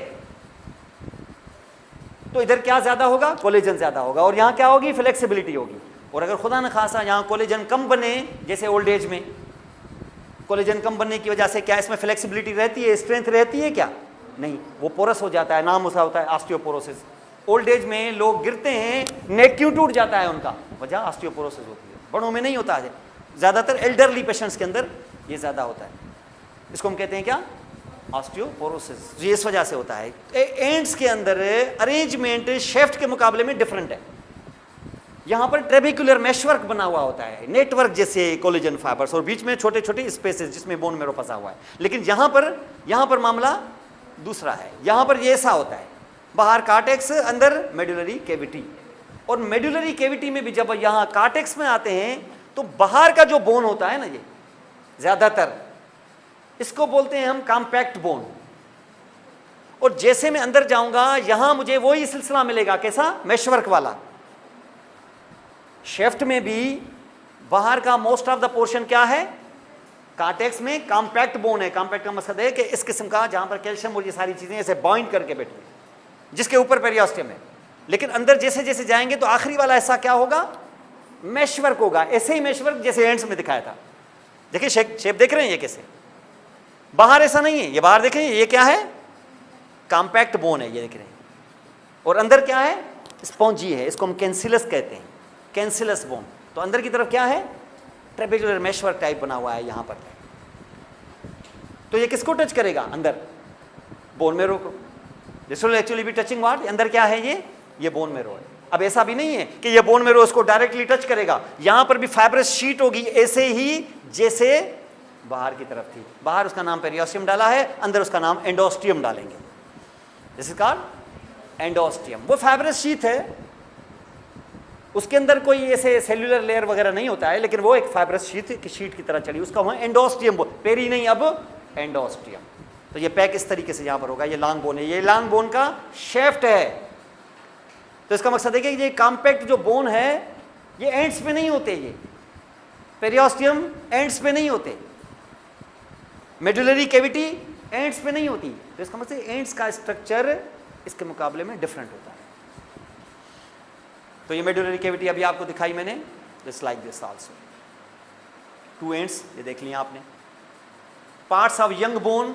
तो इधर क्या ज़्यादा होगा? कोलेजन ज़्यादा होगा, और यहाँ क्या होगी? फ्लेक्सिबिलिटी होगी। और अगर खुदा न खासा यहाँ कोलेजन कम बने, जैसे ओल्ड एज में कोलेजन कम बनने की वजह से क्या इसमें फ्लेक्सिबिलिटी रहती है, स्ट्रेंथ रहती है क्या? नहीं, वो पोरस हो जाता है, नाम उसका होता है ऑस्टियोपोरोसिस। ओल्ड एज में लोग गिरते हैं, नेक क्यों टूट जाता है? उनका वजह ऑस्टियोपोरोसिस होती है। बड़ों में नहीं होता है, ज़्यादातर एल्डरली पेशेंट्स के अंदर ये ज़्यादा होता है। इसको हम कहते हैं क्या? ऑस्टियोपोरोसिस। ये इस वजह से होता है। एंड्स के अंदर अरेंजमेंट शेफ्ट के मुकाबले में डिफरेंट है। यहाँ पर ट्रेबिकुलर मेशवर्क बना हुआ होता है, नेटवर्क जैसे कोलेजन फाइबर्स, और बीच में छोटे छोटे स्पेसेस जिसमें बोन मेरो फंसा हुआ है। लेकिन यहाँ पर मामला दूसरा है। यहाँ पर ये ऐसा होता है, बाहर कार्टेक्स, अंदर मेडुलरी कैविटी। और मेडुलरी कैविटी में भी जब यहाँ कार्टेक्स में आते हैं तो बाहर का जो बोन होता है ना, ये ज़्यादातर इसको बोलते हैं हम कॉम्पैक्ट बोन। और जैसे मैं अंदर जाऊंगा यहाँ मुझे वही सिलसिला मिलेगा, कैसा? मेशवर्क वाला। शेफ्ट में भी बाहर का मोस्ट ऑफ द पोर्शन क्या है? कार्टेक्स में कॉम्पैक्ट बोन है। कॉम्पैक्ट का मकसद है कि इस किस्म का, जहां पर कैल्शियम और ये सारी चीजें ऐसे बाइंड करके बैठी है, जिसके ऊपर पेरियास्टियम है। लेकिन अंदर जैसे जैसे जाएंगे तो आखिरी वाला ऐसा क्या होगा? मेशवर्क होगा। ऐसे ही मेशवर्क जैसे एंड्स में दिखाया था। देखिए शेप देख रहे हैं ये कैसे? बाहर ऐसा नहीं है, ये बाहर देखें, ये क्या है? कॉम्पैक्ट बोन है, ये देख रहे हैं। और अंदर क्या है? स्पॉन्जी है। इसको हम कैंसिलस कहते हैं, कैंसिलस बोन। तो अंदर की तरफ क्या है? ट्रेबिकुलर मेशवर्क टाइप बना हुआ है यहाँ पर। तो ये किसको टच करेगा? अंदर बोन मेरो को। This will actually B touching what? अंदर क्या है? ये बोन मेरो है। अब ऐसा भी नहीं है कि ये बोन मेरो उसको डायरेक्टली टच करेगा। यहाँ पर भी फाइब्रस शीट होगी, ऐसे ही जैसे बाहर की तरफ थी। बाहर उसका नाम पेरियास्टियम डाला है, अंदर उसका नाम एंडोस्टियम डालेंगे। This is called endosteum. वो फाइब्रस शीट है, उसके अंदर कोई ऐसे सेल्यूलर लेयर वगैरह नहीं होता है, लेकिन वो एक फाइब्रस शीट की तरह चली, उसका वहाँ एंडोस्टियम, पेरी नहीं, अब एंडोस्टियम। तो ये पैक इस तरीके से यहाँ पर होगा। ये लॉन्ग बोन है, ये लॉन्ग बोन का शेफ्ट है। तो इसका मकसद है कि ये कॉम्पैक्ट जो बोन है ये एंड्स पे नहीं होते, ये पेरियास्टियम एंड्स पे नहीं होते, मेडुलरी कैविटी एंड्स पे नहीं होती। तो इसका मतलब एंड्स का स्ट्रक्चर इसके मुकाबले में डिफरेंट होता है। तो ये मेडुलरी कैविटी अभी आपको दिखाई मैंने, just like this also, 2 ends, ये देख लिया आपने। Parts of young bone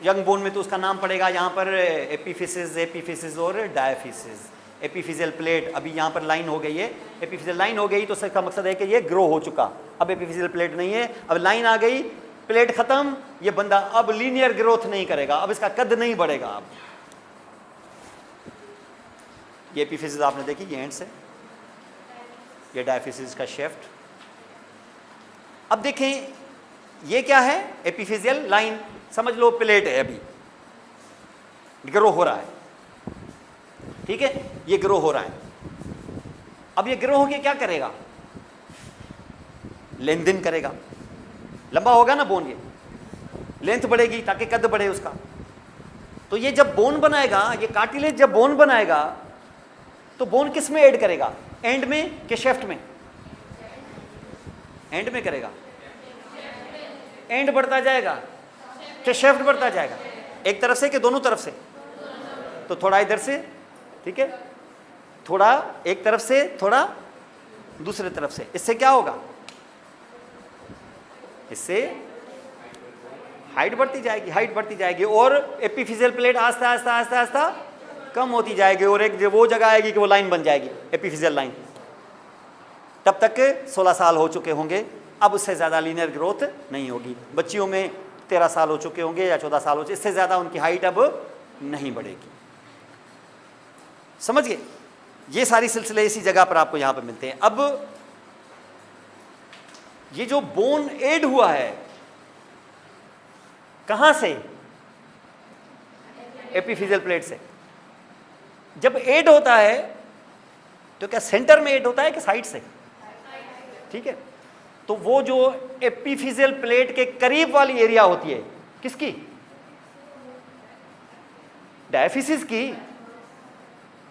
young bone में तो उसका नाम पड़ेगा यहाँ पर एपिफिसिस और डायफिसिस। एपिफिजियल प्लेट अभी यहाँ पर लाइन हो गई है, एपिफिजियल लाइन हो गई तो इसका मतलब है कि ये ग्रो हो चुका। अब एपिफिजियल प्लेट नहीं है, अब लाइन आ गई, प्लेट खत्म, ये बंदा अब लीनियर ग्रोथ नहीं करेगा, अब इसका कद नहीं बढ़ेगा। अब ये एपिफिजिस आपने देखी, ये एंड्स है, ये डायफिसिस का शेफ्ट। अब देखें ये क्या है, एपिफिजियल लाइन, समझ लो प्लेट है, अभी ग्रो हो रहा है, ठीक है, ये ग्रो हो रहा है। अब ये ग्रो होके क्या करेगा, लेन देन करेगा, लंबा होगा ना बोन, ये लेंथ बढ़ेगी ताकि कद बढ़े उसका। तो ये जब बोन बनाएगा, ये कार्टिलेज जब बोन बनाएगा तो बोन किस में ऐड करेगा, एंड में कि शेफ्ट में? एंड में करेगा। एंड बढ़ता जाएगा कि शेफ्ट बढ़ता जाएगा? एक तरफ से कि दोनों तरफ से? तो थोड़ा इधर से, ठीक है, थोड़ा एक तरफ से, थोड़ा दूसरे तरफ से। इससे क्या होगा, इससे हाइट बढ़ती जाएगी, हाइट बढ़ती जाएगी और एपिफिजियल प्लेट आस्ता आस्ता आस्ता आस्ता कम होती जाएगी और एक वो जगह आएगी कि वो लाइन बन जाएगी, एपिफिजियल लाइन। तब तक 16 साल हो चुके होंगे, अब उससे ज़्यादा लीनियर ग्रोथ नहीं होगी। बच्चियों में 13 साल हो चुके होंगे या 14 साल हो चुके, इससे ज़्यादा उनकी हाइट अब नहीं बढ़ेगी। समझ गए? ये सारी सिलसिले इसी जगह पर आपको यहाँ पर मिलते हैं। अब ये जो बोन एड हुआ है कहाँ से? एपिफिजियल प्लेट से। जब एड होता है तो क्या सेंटर में एड होता है कि साइड से? ठीक है, तो वो जो एपिफिजियल प्लेट के करीब वाली एरिया होती है, किसकी? डायफिसिस की।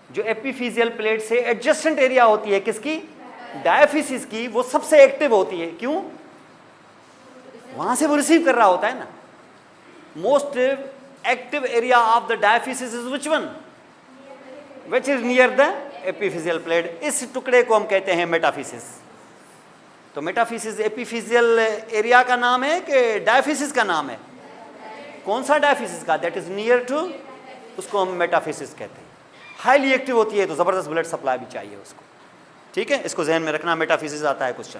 जो एपिफिजियल प्लेट से एडजेसेंट एरिया होती है, किसकी? डायफिसिस की। वो सबसे एक्टिव होती है, क्यों? वहां से वो रिसीव कर रहा होता है ना। Most active area of the diaphysis is which one? Which is near the epiphyseal plate. इस टुकड़े को हम कहते हैं मेटाफिसिस। तो मेटाफिसिस एपिफिजियल एरिया का नाम है कि डायफिसिस का नाम है? कौन सा डायफिसिस का? दैट इज नियर टू, उसको हम मेटाफिसिस कहते हैं। हाईली एक्टिव होती है तो ज़बरदस्त ब्लड सप्लाई भी चाहिए उसको, ठीक है, इसको जहन में रखना। मेटाफिसिस आता है क्वेश्चन,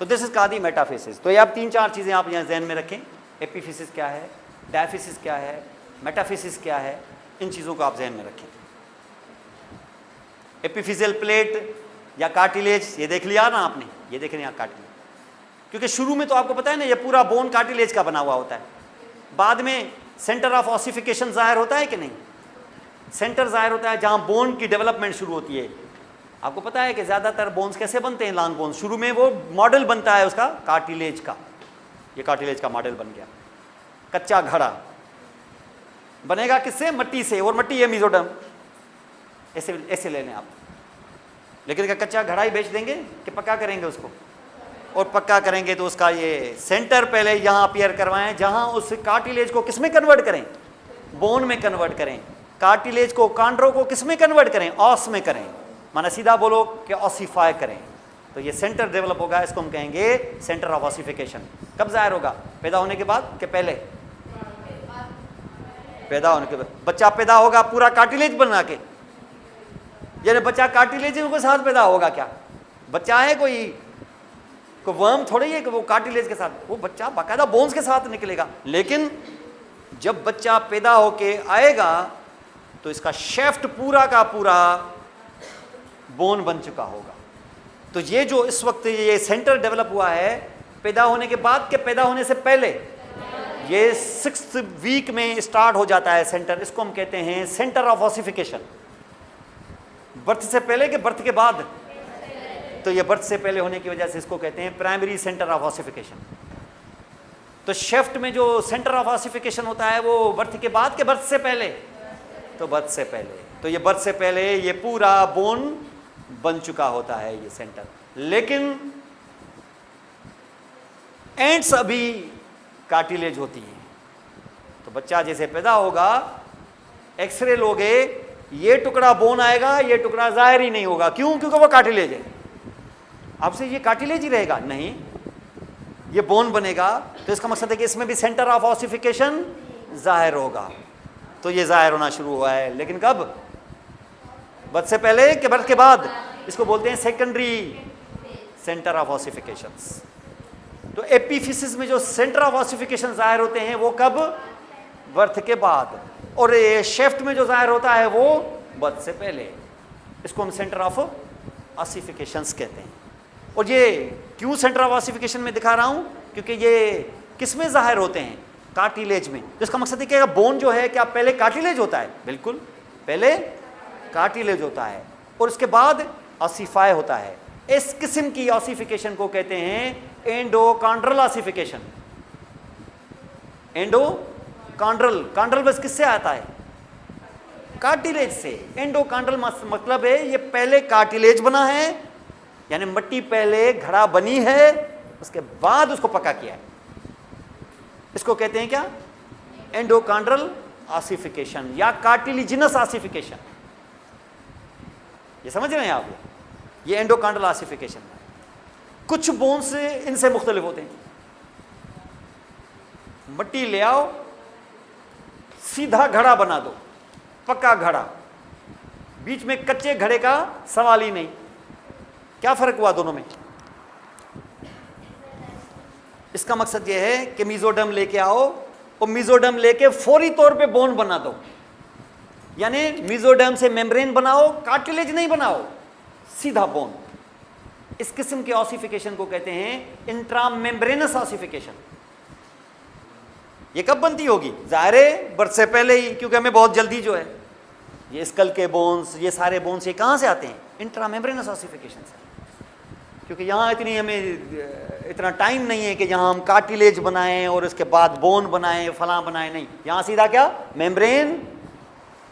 तो दिस इज कहा दी मेटाफिसिस। तो ये आप 3-4 चीज़ें आप यहाँ जहन में रखें, एपिफिसिस क्या है, डायफिसिस क्या है, मेटाफिसिस क्या है, इन चीज़ों को आप जहन में रखें। एपिफिजियल प्लेट या कार्टिलेज, ये देख लिया ना आपने, ये देख रहे हैं कार्टिलेज, क्योंकि शुरू में तो आपको पता है ना ये पूरा बोन कार्टिलेज का बना हुआ होता है। बाद में सेंटर ऑफ ऑसिफिकेशन जाहिर होता है कि नहीं? सेंटर जाहिर होता है जहाँ बोन की डेवलपमेंट शुरू होती है। आपको पता है कि ज़्यादातर बोन्स कैसे बनते हैं, लॉन्ग बोन्स, शुरू में वो मॉडल बनता है उसका कार्टिलेज का। ये कार्टिलेज का मॉडल बन गया। कच्चा घड़ा बनेगा किससे? मट्टी से, और मट्टी है मीजोडर्म, ऐसे ऐसे ले लें आप। लेकिन क्या कच्चा घड़ा ही बेच देंगे कि पक्का करेंगे उसको? और पक्का करेंगे तो उसका ये सेंटर पहले यहाँ अपीयर करवाएं, जहाँ उस कार्टिलेज को किस में कन्वर्ट करें? बोन में कन्वर्ट करें। कार्टिलेज को, कांड्रो को किस में कन्वर्ट करें? ऑस में करें। माना सीधा बोलो कि ऑसिफाई करें। तो ये सेंटर डेवलप होगा, इसको हम कहेंगे सेंटर ऑफ ऑसिफिकेशन। कब जाहिर होगा? पैदा होने के बाद कि पहले? पैदा होने के बाद। बच्चा पैदा होगा पूरा कार्टिलेज बना के, यानी बच्चा कार्टिलेज के साथ पैदा होगा क्या? बच्चा है कोई वर्म थोड़ी है कि वो कार्टिलेज के साथ, वो बच्चा बाकायदा बोन्स के साथ निकलेगा। लेकिन जब बच्चा पैदा होके आएगा तो इसका शेफ्ट पूरा का पूरा बोन बन चुका होगा। तो ये जो इस वक्त ये सेंटर डेवलप हुआ है, पैदा होने के बाद के पैदा होने से पहले, ये 6th वीक में स्टार्ट हो जाता है सेंटर। इसको हम कहते हैं सेंटर ऑफ ऑसिफिकेशन। बर्थ से पहले कि बर्थ के बाद? तो ये बर्थ से पहले होने की वजह से इसको कहते हैं प्राइमरी सेंटर ऑफ ऑसिफिकेशन। तो शेफ्ट में जो सेंटर ऑफ ऑसिफिकेशन होता है वो बर्थ के बाद के बर्थ से पहले? तो बर्थ से पहले। तो ये बर्थ से पहले ये पूरा बोन बन चुका होता है ये सेंटर। लेकिन एंड्स अभी कार्टिलेज होती हैं। तो बच्चा जैसे पैदा होगा, एक्सरे लोगे, ये टुकड़ा बोन आएगा, ये टुकड़ा जाहिर ही नहीं होगा। क्यों? क्योंकि वो कार्टिलेज है। आपसे ये कार्टिलेज ही रहेगा? नहीं, ये बोन बनेगा, तो इसका मकसद है कि इसमें भी सेंटर ऑफ ऑसिफिकेशन जाहिर होगा। तो ये जाहिर होना शुरू हुआ है, लेकिन कब? बर्थ से पहले कि बर्थ के बाद? इसको बोलते हैं सेकेंडरी सेंटर ऑफ ऑसिफिकेशंस। तो एपिफिसिस में जो सेंटर ऑफ ऑसिफिकेशन जाहिर होते हैं वो कब? बर्थ के बाद। और ये शेफ्ट में जो जाहिर होता है वो बर्थ से पहले। इसको हम सेंटर ऑफ ऑसिफिकेशंस कहते हैं। और ये क्यों सेंटर ऑफ ऑसिफिकेशन में दिखा रहा हूँ? क्योंकि ये किस में जाहिर होते हैं? कार्टिलेज में। तो इसका मकसद है कि बोन जो है क्या पहले कार्टिलेज होता है? बिल्कुल, पहले कार्टिलेज होता है और उसके बाद ऑसिफाई होता है। इस किस्म की ऑसिफिकेशन को कहते हैं एंडोकांड्रल ऑसिफिकेशन। एंडोकांड्रल, कांड्रल बस किससे आता है? कार्टिलेज से। एंडोकांड्रल मतलब है ये पहले कार्टिलेज बना है, यानी मिट्टी पहले घड़ा बनी है, उसके बाद उसको पका किया है। इसको कहते हैं क्या? एंडोकांड्रल ऑसिफिकेशन या कार्टिलिजिनस ऑसिफिकेशन। ये समझ रहे हैं आप? ये एंडोकांड्रल ऑसिफिकेशन। कुछ बोन्स इनसे मुख्तलिफ होते हैं। मिट्टी ले आओ, सीधा घड़ा बना दो, पक्का घड़ा, बीच में कच्चे घड़े का सवाल ही नहीं। क्या फर्क हुआ दोनों में? इसका मकसद यह है कि मीजोडर्म लेके आओ और मीजोडर्म लेके फौरी तौर पे बोन बना दो, यानी मीजोडर्म से मेम्ब्रेन बनाओ, कार्टिलेज नहीं बनाओ, सीधा बोन। इस किस्म के ऑसिफिकेशन को कहते हैं इंट्रामेम्ब्रेनस ऑसिफिकेशन। ये कब बनती होगी? जाहिर है बर्थ से पहले ही, क्योंकि हमें बहुत जल्दी जो है ये स्कल के बोन्स, ये सारे बोन्स ये कहाँ से आते हैं? इंट्रामेम्ब्रेनस ऑसिफिकेशन से। क्योंकि यहाँ इतना टाइम नहीं है कि यहाँ हम कार्टिलेज बनाएं और उसके बाद बोन बनाएं, फलां बनाएं, नहीं। यहाँ सीधा क्या? मेम्ब्रेन,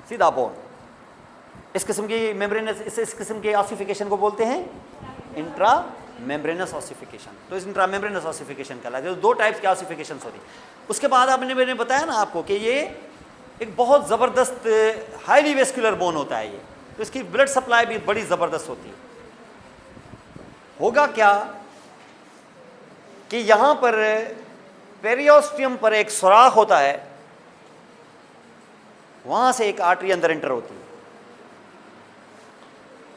सीधा बोन। इस किस्म की मेम्ब्रेनस, इस किस्म के ऑसिफिकेशन को बोलते हैं इंट्रा मेम्ब्रेनस ऑसिफिकेशन। तो इस इंट्रा मेम्ब्रेनस ऑसिफिकेशन कहलाता है। दो टाइप्स के ऑसिफिकेशन होती है। उसके बाद मैंने बताया ना आपको कि ये एक बहुत ज़बरदस्त हाईली वेस्कुलर बोन होता है ये, तो इसकी ब्लड सप्लाई भी बड़ी ज़बरदस्त होती है। होगा क्या कि यहाँ पर पेरियोस्टियम पर एक सुराख होता है, वहाँ से एक आर्टरी अंदर एंटर होती है।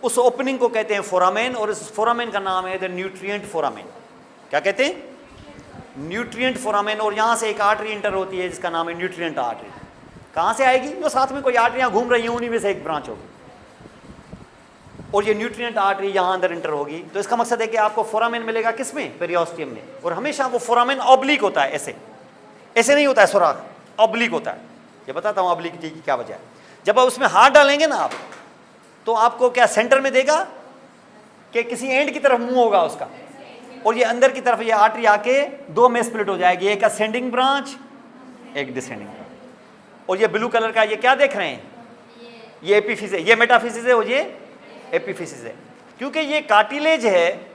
उस ओपनिंग को कहते हैं फोरामेन, और इस फोरामेन का नाम है द न्यूट्रिएंट फोरामेन। क्या कहते हैं? Nutrient foramen. और यहाँ से एक आर्टरी एंटर होती है जिसका नाम है न्यूट्रिएंट आर्टरी। कहाँ से आएगी? जो साथ में कोई आर्टरियाँ घूम रही हैं उन्हीं में से एक ब्रांच होगी, और ये न्यूट्रिएंट आर्टरी यहाँ अंदर एंटर होगी। तो इसका मकसद है कि आपको फोरामेन मिलेगा किस में? पेरियोस्टियम में। और हमेशा वो फोरामेन ऑब्लिक होता है, ऐसे ऐसे नहीं होता है सुराख, ऑब्लिक होता है। ये बताता हूँ ऑब्लिकिटी की क्या वजह है। जब आप उसमें हाथ डालेंगे ना आप, तो आपको क्या सेंटर में देगा कि किसी एंड की तरफ मुंह होगा उसका, और ये अंदर की तरफ ये आर्टरी आके दो में स्प्लिट हो जाएगी, एक असेंडिंग ब्रांच, एक डिसेंडिंग ब्रांच। और ये ब्लू कलर का ये क्या देख रहे हैं? ये एपिफिस है, ये मेटाफिसिस है और ये एपिफिसिस है। क्योंकि ये कार्टिलेज है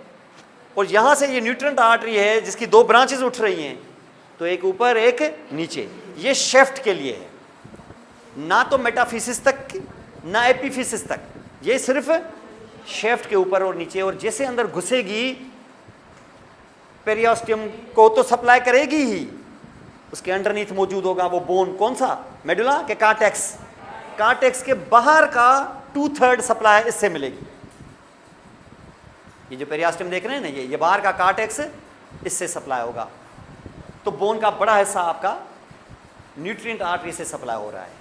और यहाँ से ये न्यूट्रिएंट आर्टरी है जिसकी दो ब्रांचेस उठ रही हैं, तो एक ऊपर एक नीचे। ये शेफ्ट के लिए है, ना तो मेटाफिसिस तक ना एपिफिसिस तक, ये सिर्फ शेफ्ट के ऊपर और नीचे। और जैसे अंदर घुसेगी पेरियोस्टियम को तो सप्लाई करेगी ही, उसके अंडरनीथ मौजूद होगा वो बोन। कौन सा? मेडुला के कार्टेक्स। कार्टेक्स के बाहर का 2/3 सप्लाई इससे मिलेगी। ये जो पेरियोस्टियम देख रहे हैं ना, ये बाहर का कार्टेक्स, इससे सप्लाई होगा। तो बोन का बड़ा हिस्सा आपका न्यूट्रिएंट आर्टरी से सप्लाई हो रहा है,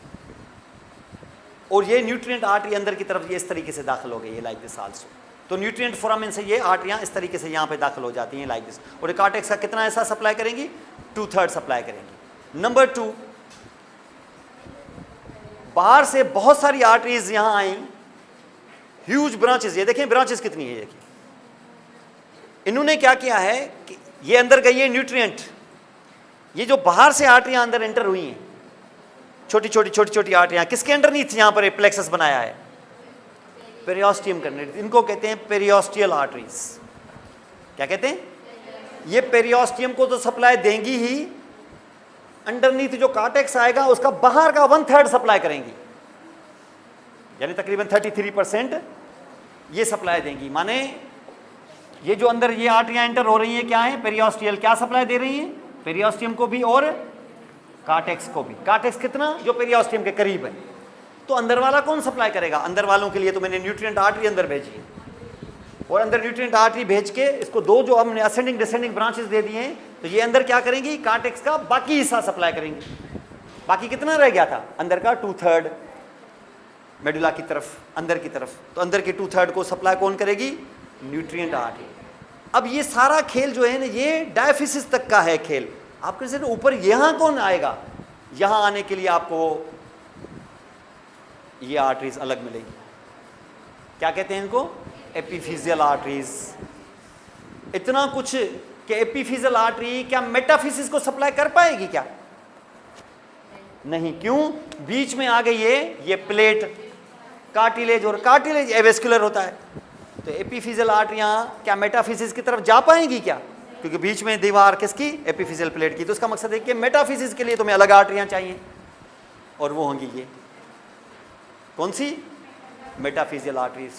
और ये न्यूट्रिएंट आर्टरी अंदर की तरफ ये इस तरीके से दाखिल हो गई है, लाइक दिस आल्सो। तो न्यूट्रिएंट फोरामेन से ये आर्टरियाँ इस तरीके से यहाँ पे दाखिल हो जाती हैं, लाइक दिस। और कार्टेक्स का कितना हिस्सा सप्लाई करेंगी? 2/3 सप्लाई करेंगी। नंबर 2, बाहर से बहुत सारी आर्टरीज यहाँ आई, ह्यूज ब्रांचेस। ये देखें ब्रांचेस कितनी है, देखिए। इन्होंने क्या किया है कि ये अंदर गई है न्यूट्रिएंट, ये जो बाहर से आर्टरियाँ अंदर एंटर हुई हैं, छोटी छोटी आर्टरियाँ, किसके अंडरनीथ यहाँ पर प्लेक्सस बनाया है? पेरियोस्टियम के अंडरनीथ। इनको कहते हैं पेरियोस्टियल आर्टरीज। क्या कहते हैं? ये पेरियोस्टियम को तो सप्लाई देंगी ही, अंडरनीथ जो कार्टेक्स आएगा उसका बाहर का 1/3 सप्लाई करेंगी, यानी तकरीबन 33% ये सप्लाई देंगी। माने ये जो अंदर ये आर्टरियाँ एंटर हो रही हैं क्या है, पेरियोस्टियल क्या सप्लाई दे रही हैं, पेरियोस्टियम को भी और कार्टेक्स को भी। कार्टेक्स कितना, जो पेरियोस्टियम के करीब है। तो अंदर वाला कौन सप्लाई करेगा, अंदर वालों के लिए तो मैंने न्यूट्रिएंट आर्टरी अंदर भेजी है, और अंदर न्यूट्रिएंट आर्टरी भेज के इसको दो जो हमने असेंडिंग डिसेंडिंग ब्रांचेस दे दिए हैं, तो ये अंदर क्या करेंगी, कार्टेक्स का बाकी हिस्सा सप्लाई करेंगी। बाकी कितना रह गया था अंदर का, 2/3 मेडुला की तरफ, अंदर की तरफ, तो अंदर के 2/3 को सप्लाई कौन करेगी, न्यूट्रिएंट आर्टरी। अब ये सारा खेल जो है ना, ये डायफिसिस तक का है खेल। आपके से ऊपर यहाँ कौन आएगा, यहाँ आने के लिए आपको ये आर्टरीज अलग मिलेगी, क्या कहते हैं इनको, एपिफिजियल आर्टरीज। इतना कुछ कि एपिफिजियल आर्टरी क्या मेटाफिजिस को सप्लाई कर पाएगी क्या, नहीं। क्यों, बीच में आ गई है ये प्लेट, कार्टिलेज, और कार्टिलेज एवेस्कुलर होता है, तो एपिफिजियल आर्टरियां क्या मेटाफिजिस की तरफ जा पाएंगी क्या, क्योंकि बीच में दीवार किसकी, एपिफिजियल प्लेट की। तो इसका मकसद है कि मेटाफिजिस के लिए तुम्हें अलग आर्टरियां चाहिए, और वो होंगी ये कौन सी, मेटाफिजियल आर्टरीज।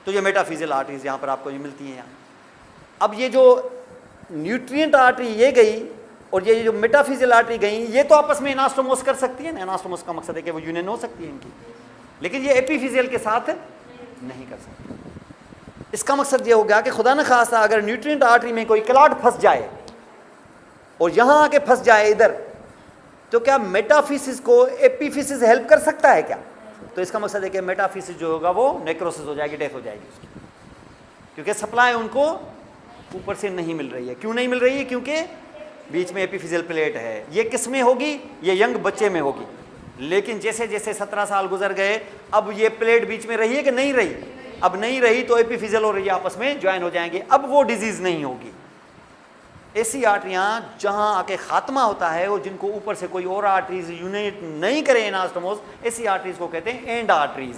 तो ये मेटाफिजियल आर्टरीज यहाँ पर आपको ये मिलती हैं यहाँ। अब ये जो न्यूट्रिएंट आर्टरी ये गई, और ये जो मेटाफिजियल आर्टरी गई, ये तो आपस में एनास्टोमोस कर सकती है ना, एनास्टोमोस का मकसद है कि वो यूनियन हो सकती है इनकी, लेकिन ये एपिफिजियल के साथ नहीं कर सकती। इसका मकसद ये हो गया कि खुदा न खास्ता अगर न्यूट्रिएंट आर्टरी में कोई क्लॉट फंस जाए और यहाँ आके फंस जाए इधर, तो क्या मेटाफिजिस को एपिफिजिस हेल्प कर सकता है क्या, तो इसका मकसद है कि मेटाफिजिस जो होगा वो नेक्रोसिस हो जाएगी, डेथ हो जाएगी उसकी, क्योंकि सप्लाई उनको ऊपर से नहीं मिल रही है। क्यों नहीं मिल रही है, क्योंकि बीच में एपिफिजियल प्लेट है। ये किस में होगी, ये यंग बच्चे में होगी, लेकिन जैसे जैसे 17 साल गुजर गए, अब ये प्लेट बीच में रही है कि नहीं रही, अब नहीं रही, तो एपिफिजियल और ये आपस में ज्वाइन हो जाएंगे, अब वो डिजीज नहीं होगी। ऐसी आर्टरियाँ जहाँ आके खात्मा होता है, और जिनको ऊपर से कोई और आर्टरीज यूनिट नहीं करे एनास्टोमोस, ऐसी आर्टरीज को कहते हैं एंड आर्टरीज।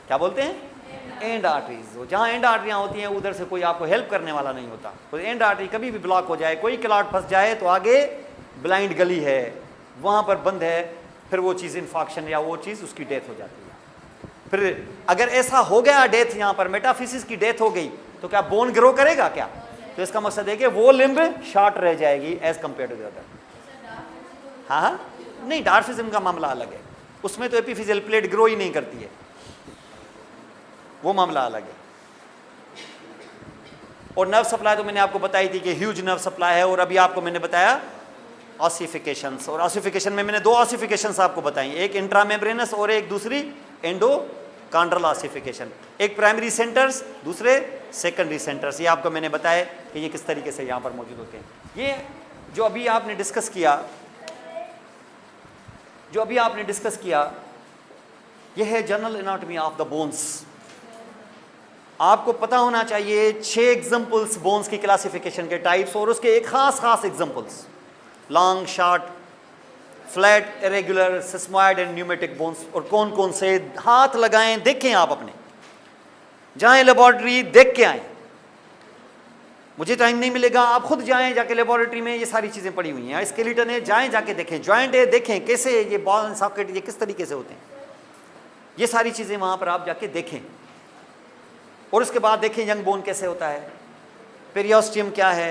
क्या बोलते हैं, एंड आर्टरीज। जहाँ एंड आर्टरियाँ होती हैं उधर से कोई आपको हेल्प करने वाला नहीं होता। तो एंड आर्टरी कभी भी ब्लॉक हो जाए, कोई क्लॉट फंस जाए, तो आगे ब्लाइंड गली है, वहाँ पर बंद है, फिर वो चीज़ इन्फेक्शन या वो चीज़ उसकी डेथ हो जाती है। फिर अगर ऐसा हो गया डेथ, यहाँ पर मेटाफिजिस की डेथ हो गई, तो क्या बोन ग्रो करेगा क्या, तो इसका मकसद है कि वो लिम्ब शॉर्ट रह जाएगी as compare to the other. हाँ हाँ, नहीं, डार्फिज्म का मामला अलग है, उसमें तो एपिफिजियल प्लेट ग्रो ही नहीं करती है, वो मामला अलग है। और नर्व सप्लाई तो मैंने आपको बताई थी कि ह्यूज नर्व सप्लाई है, और अभी आपको मैंने बताया ऑसिफिकेशंस, और ऑसिफिकेशन में मैंने दो ऑसिफिकेशंस आपको बताई, एक इंट्रामेम्ब्रेनस और एक दूसरी एंडोकांड्रल ऑसिफिकेशन। एक प्राइमरी सेंटर्स, दूसरे सेकेंडरी सेंटर्स। ये आपको मैंने बताया कि ये किस तरीके से यहाँ पर मौजूद होते हैं। ये जो अभी आपने डिस्कस किया, ये है general anatomy of the bones. आपको पता होना चाहिए 6 एग्जाम्पल्स बोन्स की क्लासिफिकेशन के टाइप्स, और उसके एक खास examples, long, short, flat, irregular, sesamoid and pneumatic bones. और कौन कौन से, हाथ लगाएं, देखें, आप अपने जाएं लेबॉर्ट्री, देख के आएँ। मुझे टाइम नहीं मिलेगा, आप खुद जाएं जाके लेबॉर्ट्री में, ये सारी चीज़ें पड़ी हुई हैं। स्केलेटन है, जाएं जाके देखें, जॉइंट है, देखें कैसे ये बॉल एंड सॉकेट ये किस तरीके से होते हैं, ये सारी चीज़ें वहाँ पर आप जाके देखें। और उसके बाद देखें यंग बोन कैसे होता है, पेरियोस्टियम क्या है।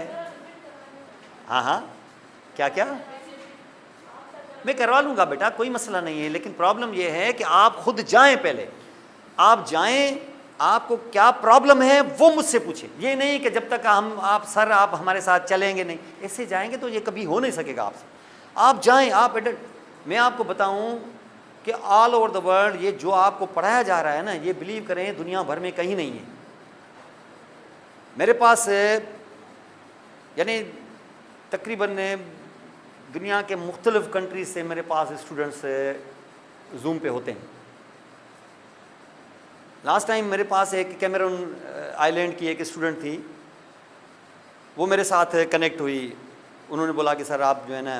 हाँ हाँ, क्या क्या, मैं करवा लूँगा बेटा, कोई मसला नहीं है, लेकिन प्रॉब्लम यह है कि आप खुद जाएं, पहले आप जाएं, आपको क्या प्रॉब्लम है वो मुझसे पूछें। ये नहीं कि जब तक आप हमारे साथ चलेंगे नहीं, ऐसे जाएंगे तो ये कभी हो नहीं सकेगा आपसे। आप जाएं, मैं आपको बताऊं कि ऑल ओवर द वर्ल्ड ये जो आपको पढ़ाया जा रहा है ना, ये बिलीव करें दुनिया भर में कहीं नहीं है। मेरे पास यानी तकरीबन दुनिया के मुख्तलिफ कंट्रीज से मेरे पास स्टूडेंट्स जूम पे होते हैं। लास्ट टाइम मेरे पास एक कैमरून आइलैंड की एक स्टूडेंट थी, वो मेरे साथ कनेक्ट हुई। उन्होंने बोला कि सर आप जो है ना,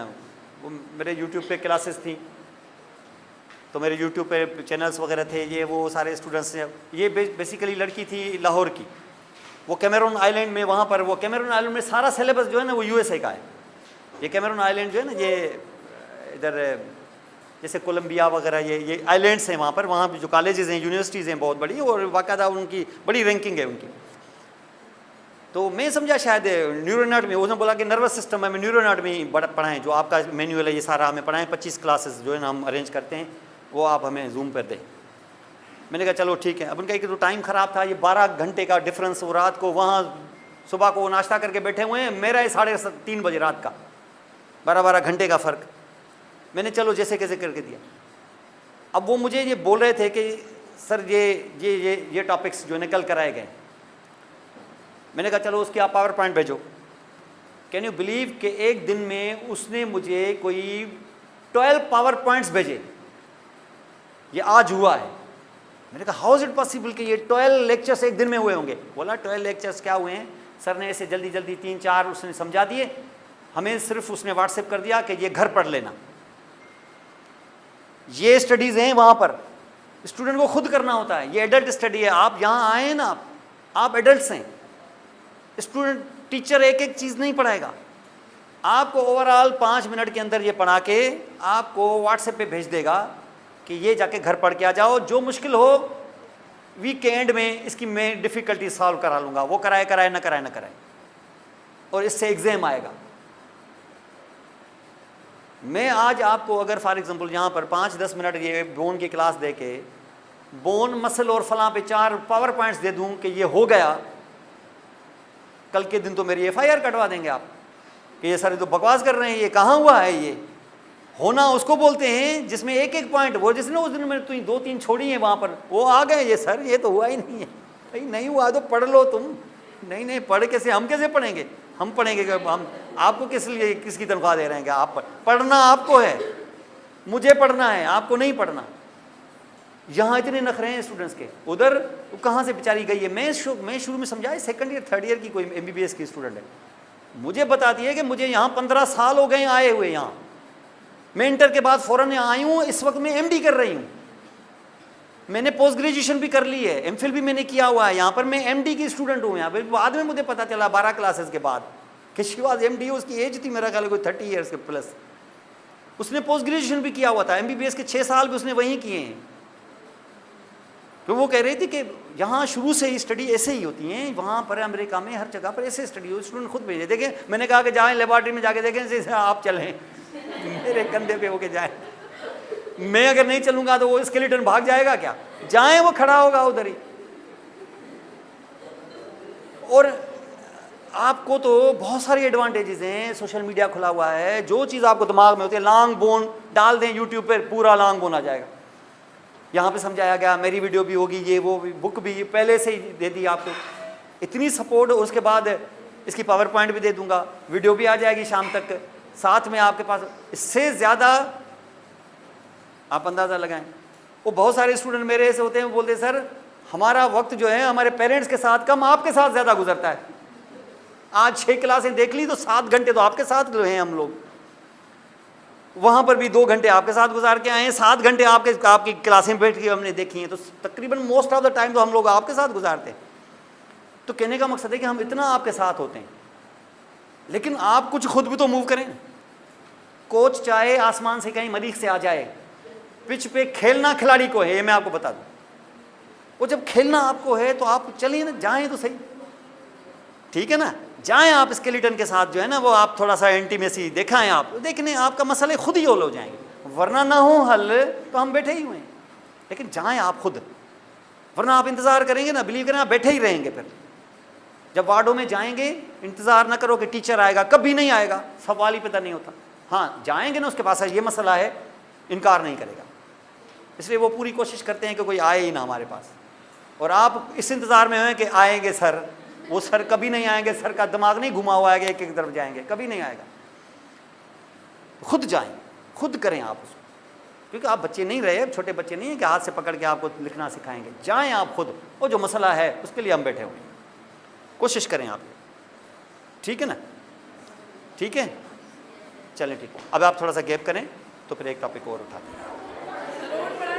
वो मेरे यूट्यूब पे क्लासेस थी, तो मेरे यूट्यूब पे चैनल्स वगैरह थे, ये वो सारे स्टूडेंट्स हैं। ये बेसिकली लड़की थी लाहौर की, वो कैमरून आइलैंड में, वहाँ पर वो कैमरून आइलैंड में सारा सिलेबस जो है ना वो यूएसए का है। ये कैमरून आइलैंड जो है ना, ये इधर जैसे कोलंबिया वगैरह ये आइलैंड्स हैं, वहाँ पर, वहाँ जो कॉलेजेस हैं, यूनिवर्सिटीज़ हैं बहुत बड़ी, और बाकायदा उनकी बड़ी रैंकिंग है उनकी। तो मैं समझा शायद न्यूरो एनाटॉमी, उसने बोला कि नर्वस सिस्टम है, मैं न्यूरो एनाटॉमी पढ़ाएं, जो आपका मैनुअल है ये सारा हमें पढ़ाएं, 25 क्लासेस जो है ना हम अरेंज करते हैं, वो आप हमें जूम पर दें। मैंने कहा चलो ठीक है। अब उनका एक तो टाइम ख़राब था, ये 12 घंटे का डिफरेंस, वो रात को वहाँ सुबह को नाश्ता करके बैठे हुए हैं, मेरा ये 3:30 बजे रात का, 12 घंटे का फ़र्क। मैंने चलो जैसे कैसे करके दिया। अब वो मुझे ये बोल रहे थे कि सर ये टॉपिक्स जो निकल कर आए गए। मैंने कहा चलो उसकी आप पावर पॉइंट भेजो। कैन यू बिलीव कि एक दिन में उसने मुझे कोई 12 पावर पॉइंट्स भेजे, ये आज हुआ है। मैंने कहा हाउ इज इट पॉसिबल कि ये 12 लेक्चर्स एक दिन में हुए होंगे? बोला 12 लेक्चर्स क्या हुए हैं सर ने ऐसे जल्दी जल्दी 3-4 उसने समझा दिए, हमें सिर्फ उसने व्हाट्सएप कर दिया कि ये घर पढ़ लेना। ये स्टडीज़ हैं, वहाँ पर स्टूडेंट को खुद करना होता है, ये एडल्ट स्टडी है। आप यहाँ आए ना, आप एडल्ट्स हैं, स्टूडेंट टीचर एक एक चीज़ नहीं पढ़ाएगा आपको, ओवरऑल 5 मिनट के अंदर ये पढ़ा के आपको व्हाट्सएप पे भेज देगा कि ये जाके घर पढ़ के आ जाओ, जो मुश्किल हो वीक के एंड में इसकी मैं डिफ़िकल्टी सॉल्व करा लूँगा। वो कराए ना कराए, और इससे एग्ज़ाम आएगा। मैं आज आपको अगर फॉर एग्जांपल यहाँ पर 5-10 मिनट ये बोन की क्लास दे के बोन मसल और फलां पे 4 पावर पॉइंट्स दे दूँ कि ये हो गया, कल के दिन तो मेरी FIR कटवा देंगे आप कि ये सारे तो बकवास कर रहे हैं, ये कहाँ हुआ है। ये होना उसको बोलते हैं जिसमें एक एक पॉइंट, वो जिसने उस दिन में 2-3 छोड़ी हैं वहाँ पर, वो आ गए ये सर ये तो हुआ ही नहीं है। भाई नहीं हुआ तो पढ़ लो तुम। नहीं पढ़ कैसे, हम कैसे पढ़ेंगे? हम पढ़ेंगे कि हम आपको किस लिए किसकी तनख्वाह दे रहे हैं? आप पढ़ना आपको है, मुझे पढ़ना है, आपको नहीं पढ़ना। यहाँ इतने नखरे हैं स्टूडेंट्स के, उधर कहाँ से बेचारी गई है। मैं शुरू में समझा 2nd ईयर 3rd ईयर की कोई MBBS की स्टूडेंट है, मुझे बताती है कि मुझे यहाँ 15 साल हो गए आए हुए। यहाँ मैं इंटर के बाद फ़ौरन यहाँ आई हूँ, इस वक्त मैं MD कर रही हूँ, मैंने पोस्ट ग्रेजुएशन भी कर ली है, MPhil भी मैंने किया हुआ है। यहाँ पर मैं MD की स्टूडेंट हूँ। यहाँ पर बाद में मुझे पता चला 12 क्लासेस के बाद कि शी वाज MD, उसकी एज थी मेरा ख्याल कोई 30 ईयर्स के प्लस। उसने पोस्ट ग्रेजुएशन भी किया हुआ था, MBBS के 6 साल भी उसने वहीं किए हैं। तो वो कह रही थी कि यहाँ शुरू से ही स्टडी ऐसे ही होती हैं, वहाँ पर अमेरिका में हर जगह पर ऐसे स्टडी हो। स्टूडेंट खुद भेजे। देखें, मैंने कहा कि जाएँ लेबॉर्ट्री में जाके देखें, जैसे आप चलें मेरे कंधे पे होके जाए। मैं अगर नहीं चलूंगा तो वो स्केलेटन भाग जाएगा क्या? जाएं, वो खड़ा होगा उधर ही। और आपको तो बहुत सारी एडवांटेजेस हैं, सोशल मीडिया खुला हुआ है, जो चीज़ आपको दिमाग में होती है, लॉन्ग बोन डाल दें यूट्यूब पर, पूरा लॉन्ग बोन आ जाएगा। यहाँ पे समझाया गया, मेरी वीडियो भी होगी, ये वो बुक भी पहले से ही दे दी आपको, इतनी सपोर्ट। उसके बाद इसकी पावर पॉइंट भी दे दूंगा, वीडियो भी आ जाएगी शाम तक, साथ में आपके पास। इससे ज़्यादा आप अंदाज़ा लगाएं। वो बहुत सारे स्टूडेंट मेरे ऐसे होते हैं, वो बोलते हैं सर हमारा वक्त जो है हमारे पेरेंट्स के साथ कम, आपके साथ ज़्यादा गुजरता है। आज 6 क्लासें देख ली तो 7 घंटे तो आपके साथ जो हैं हम लोग, वहाँ पर भी 2 घंटे आपके साथ गुजार के आए हैं, 7 घंटे आपकी क्लासें बैठ के हमने देखी हैं, तो तकरीबन मोस्ट ऑफ द टाइम तो हम लोग आपके साथ गुजारते हैं। तो कहने का मकसद है कि हम इतना आपके साथ होते हैं, लेकिन आप कुछ खुद भी तो मूव करें। कोच चाहे आसमान से कहीं मरीख से आ जाए, पिच पे खेलना खिलाड़ी को है, ये मैं आपको बता दूं। वो जब खेलना आपको है तो आप चलिए ना, जाएं तो सही, ठीक है ना, जाएं आप स्केलेटन के साथ जो है ना, वो आप थोड़ा सा इंटीमेसी दिखाएं। आप देखने आपका मसले खुद ही हल हो जाएंगे, वरना ना हो हल तो हम बैठे ही हुए हैं। लेकिन जाएं आप खुद, वरना आप इंतज़ार करेंगे ना, बिलीव करें आप बैठे ही रहेंगे। फिर जब वार्डों में जाएंगे इंतज़ार ना करो कि टीचर आएगा, कभी नहीं आएगा, सवाल ही पता नहीं होता। हाँ जाएंगे ना, उसके पास ये मसला है, इनकार नहीं करेगा, इसलिए वो पूरी कोशिश करते हैं कि कोई आए ही ना हमारे पास। और आप इस इंतज़ार में हैं कि आएंगे सर, वो सर कभी नहीं आएंगे, सर का दिमाग नहीं घुमा हुआ है कि एक एक तरफ जाएंगे, कभी नहीं आएगा। खुद जाएं, खुद करें आप उसको, क्योंकि आप बच्चे नहीं रहे, छोटे बच्चे नहीं हैं कि हाथ से पकड़ के आपको लिखना सिखाएंगे। जाएं आप खुद, वो जो मसला है उसके लिए हम बैठे हुए हैं, कोशिश करें आप, ठीक है ना? ठीक है, चलें ठीक है। अब आप थोड़ा सा गैप करें तो फिर एक टॉपिक और उठाते हैं।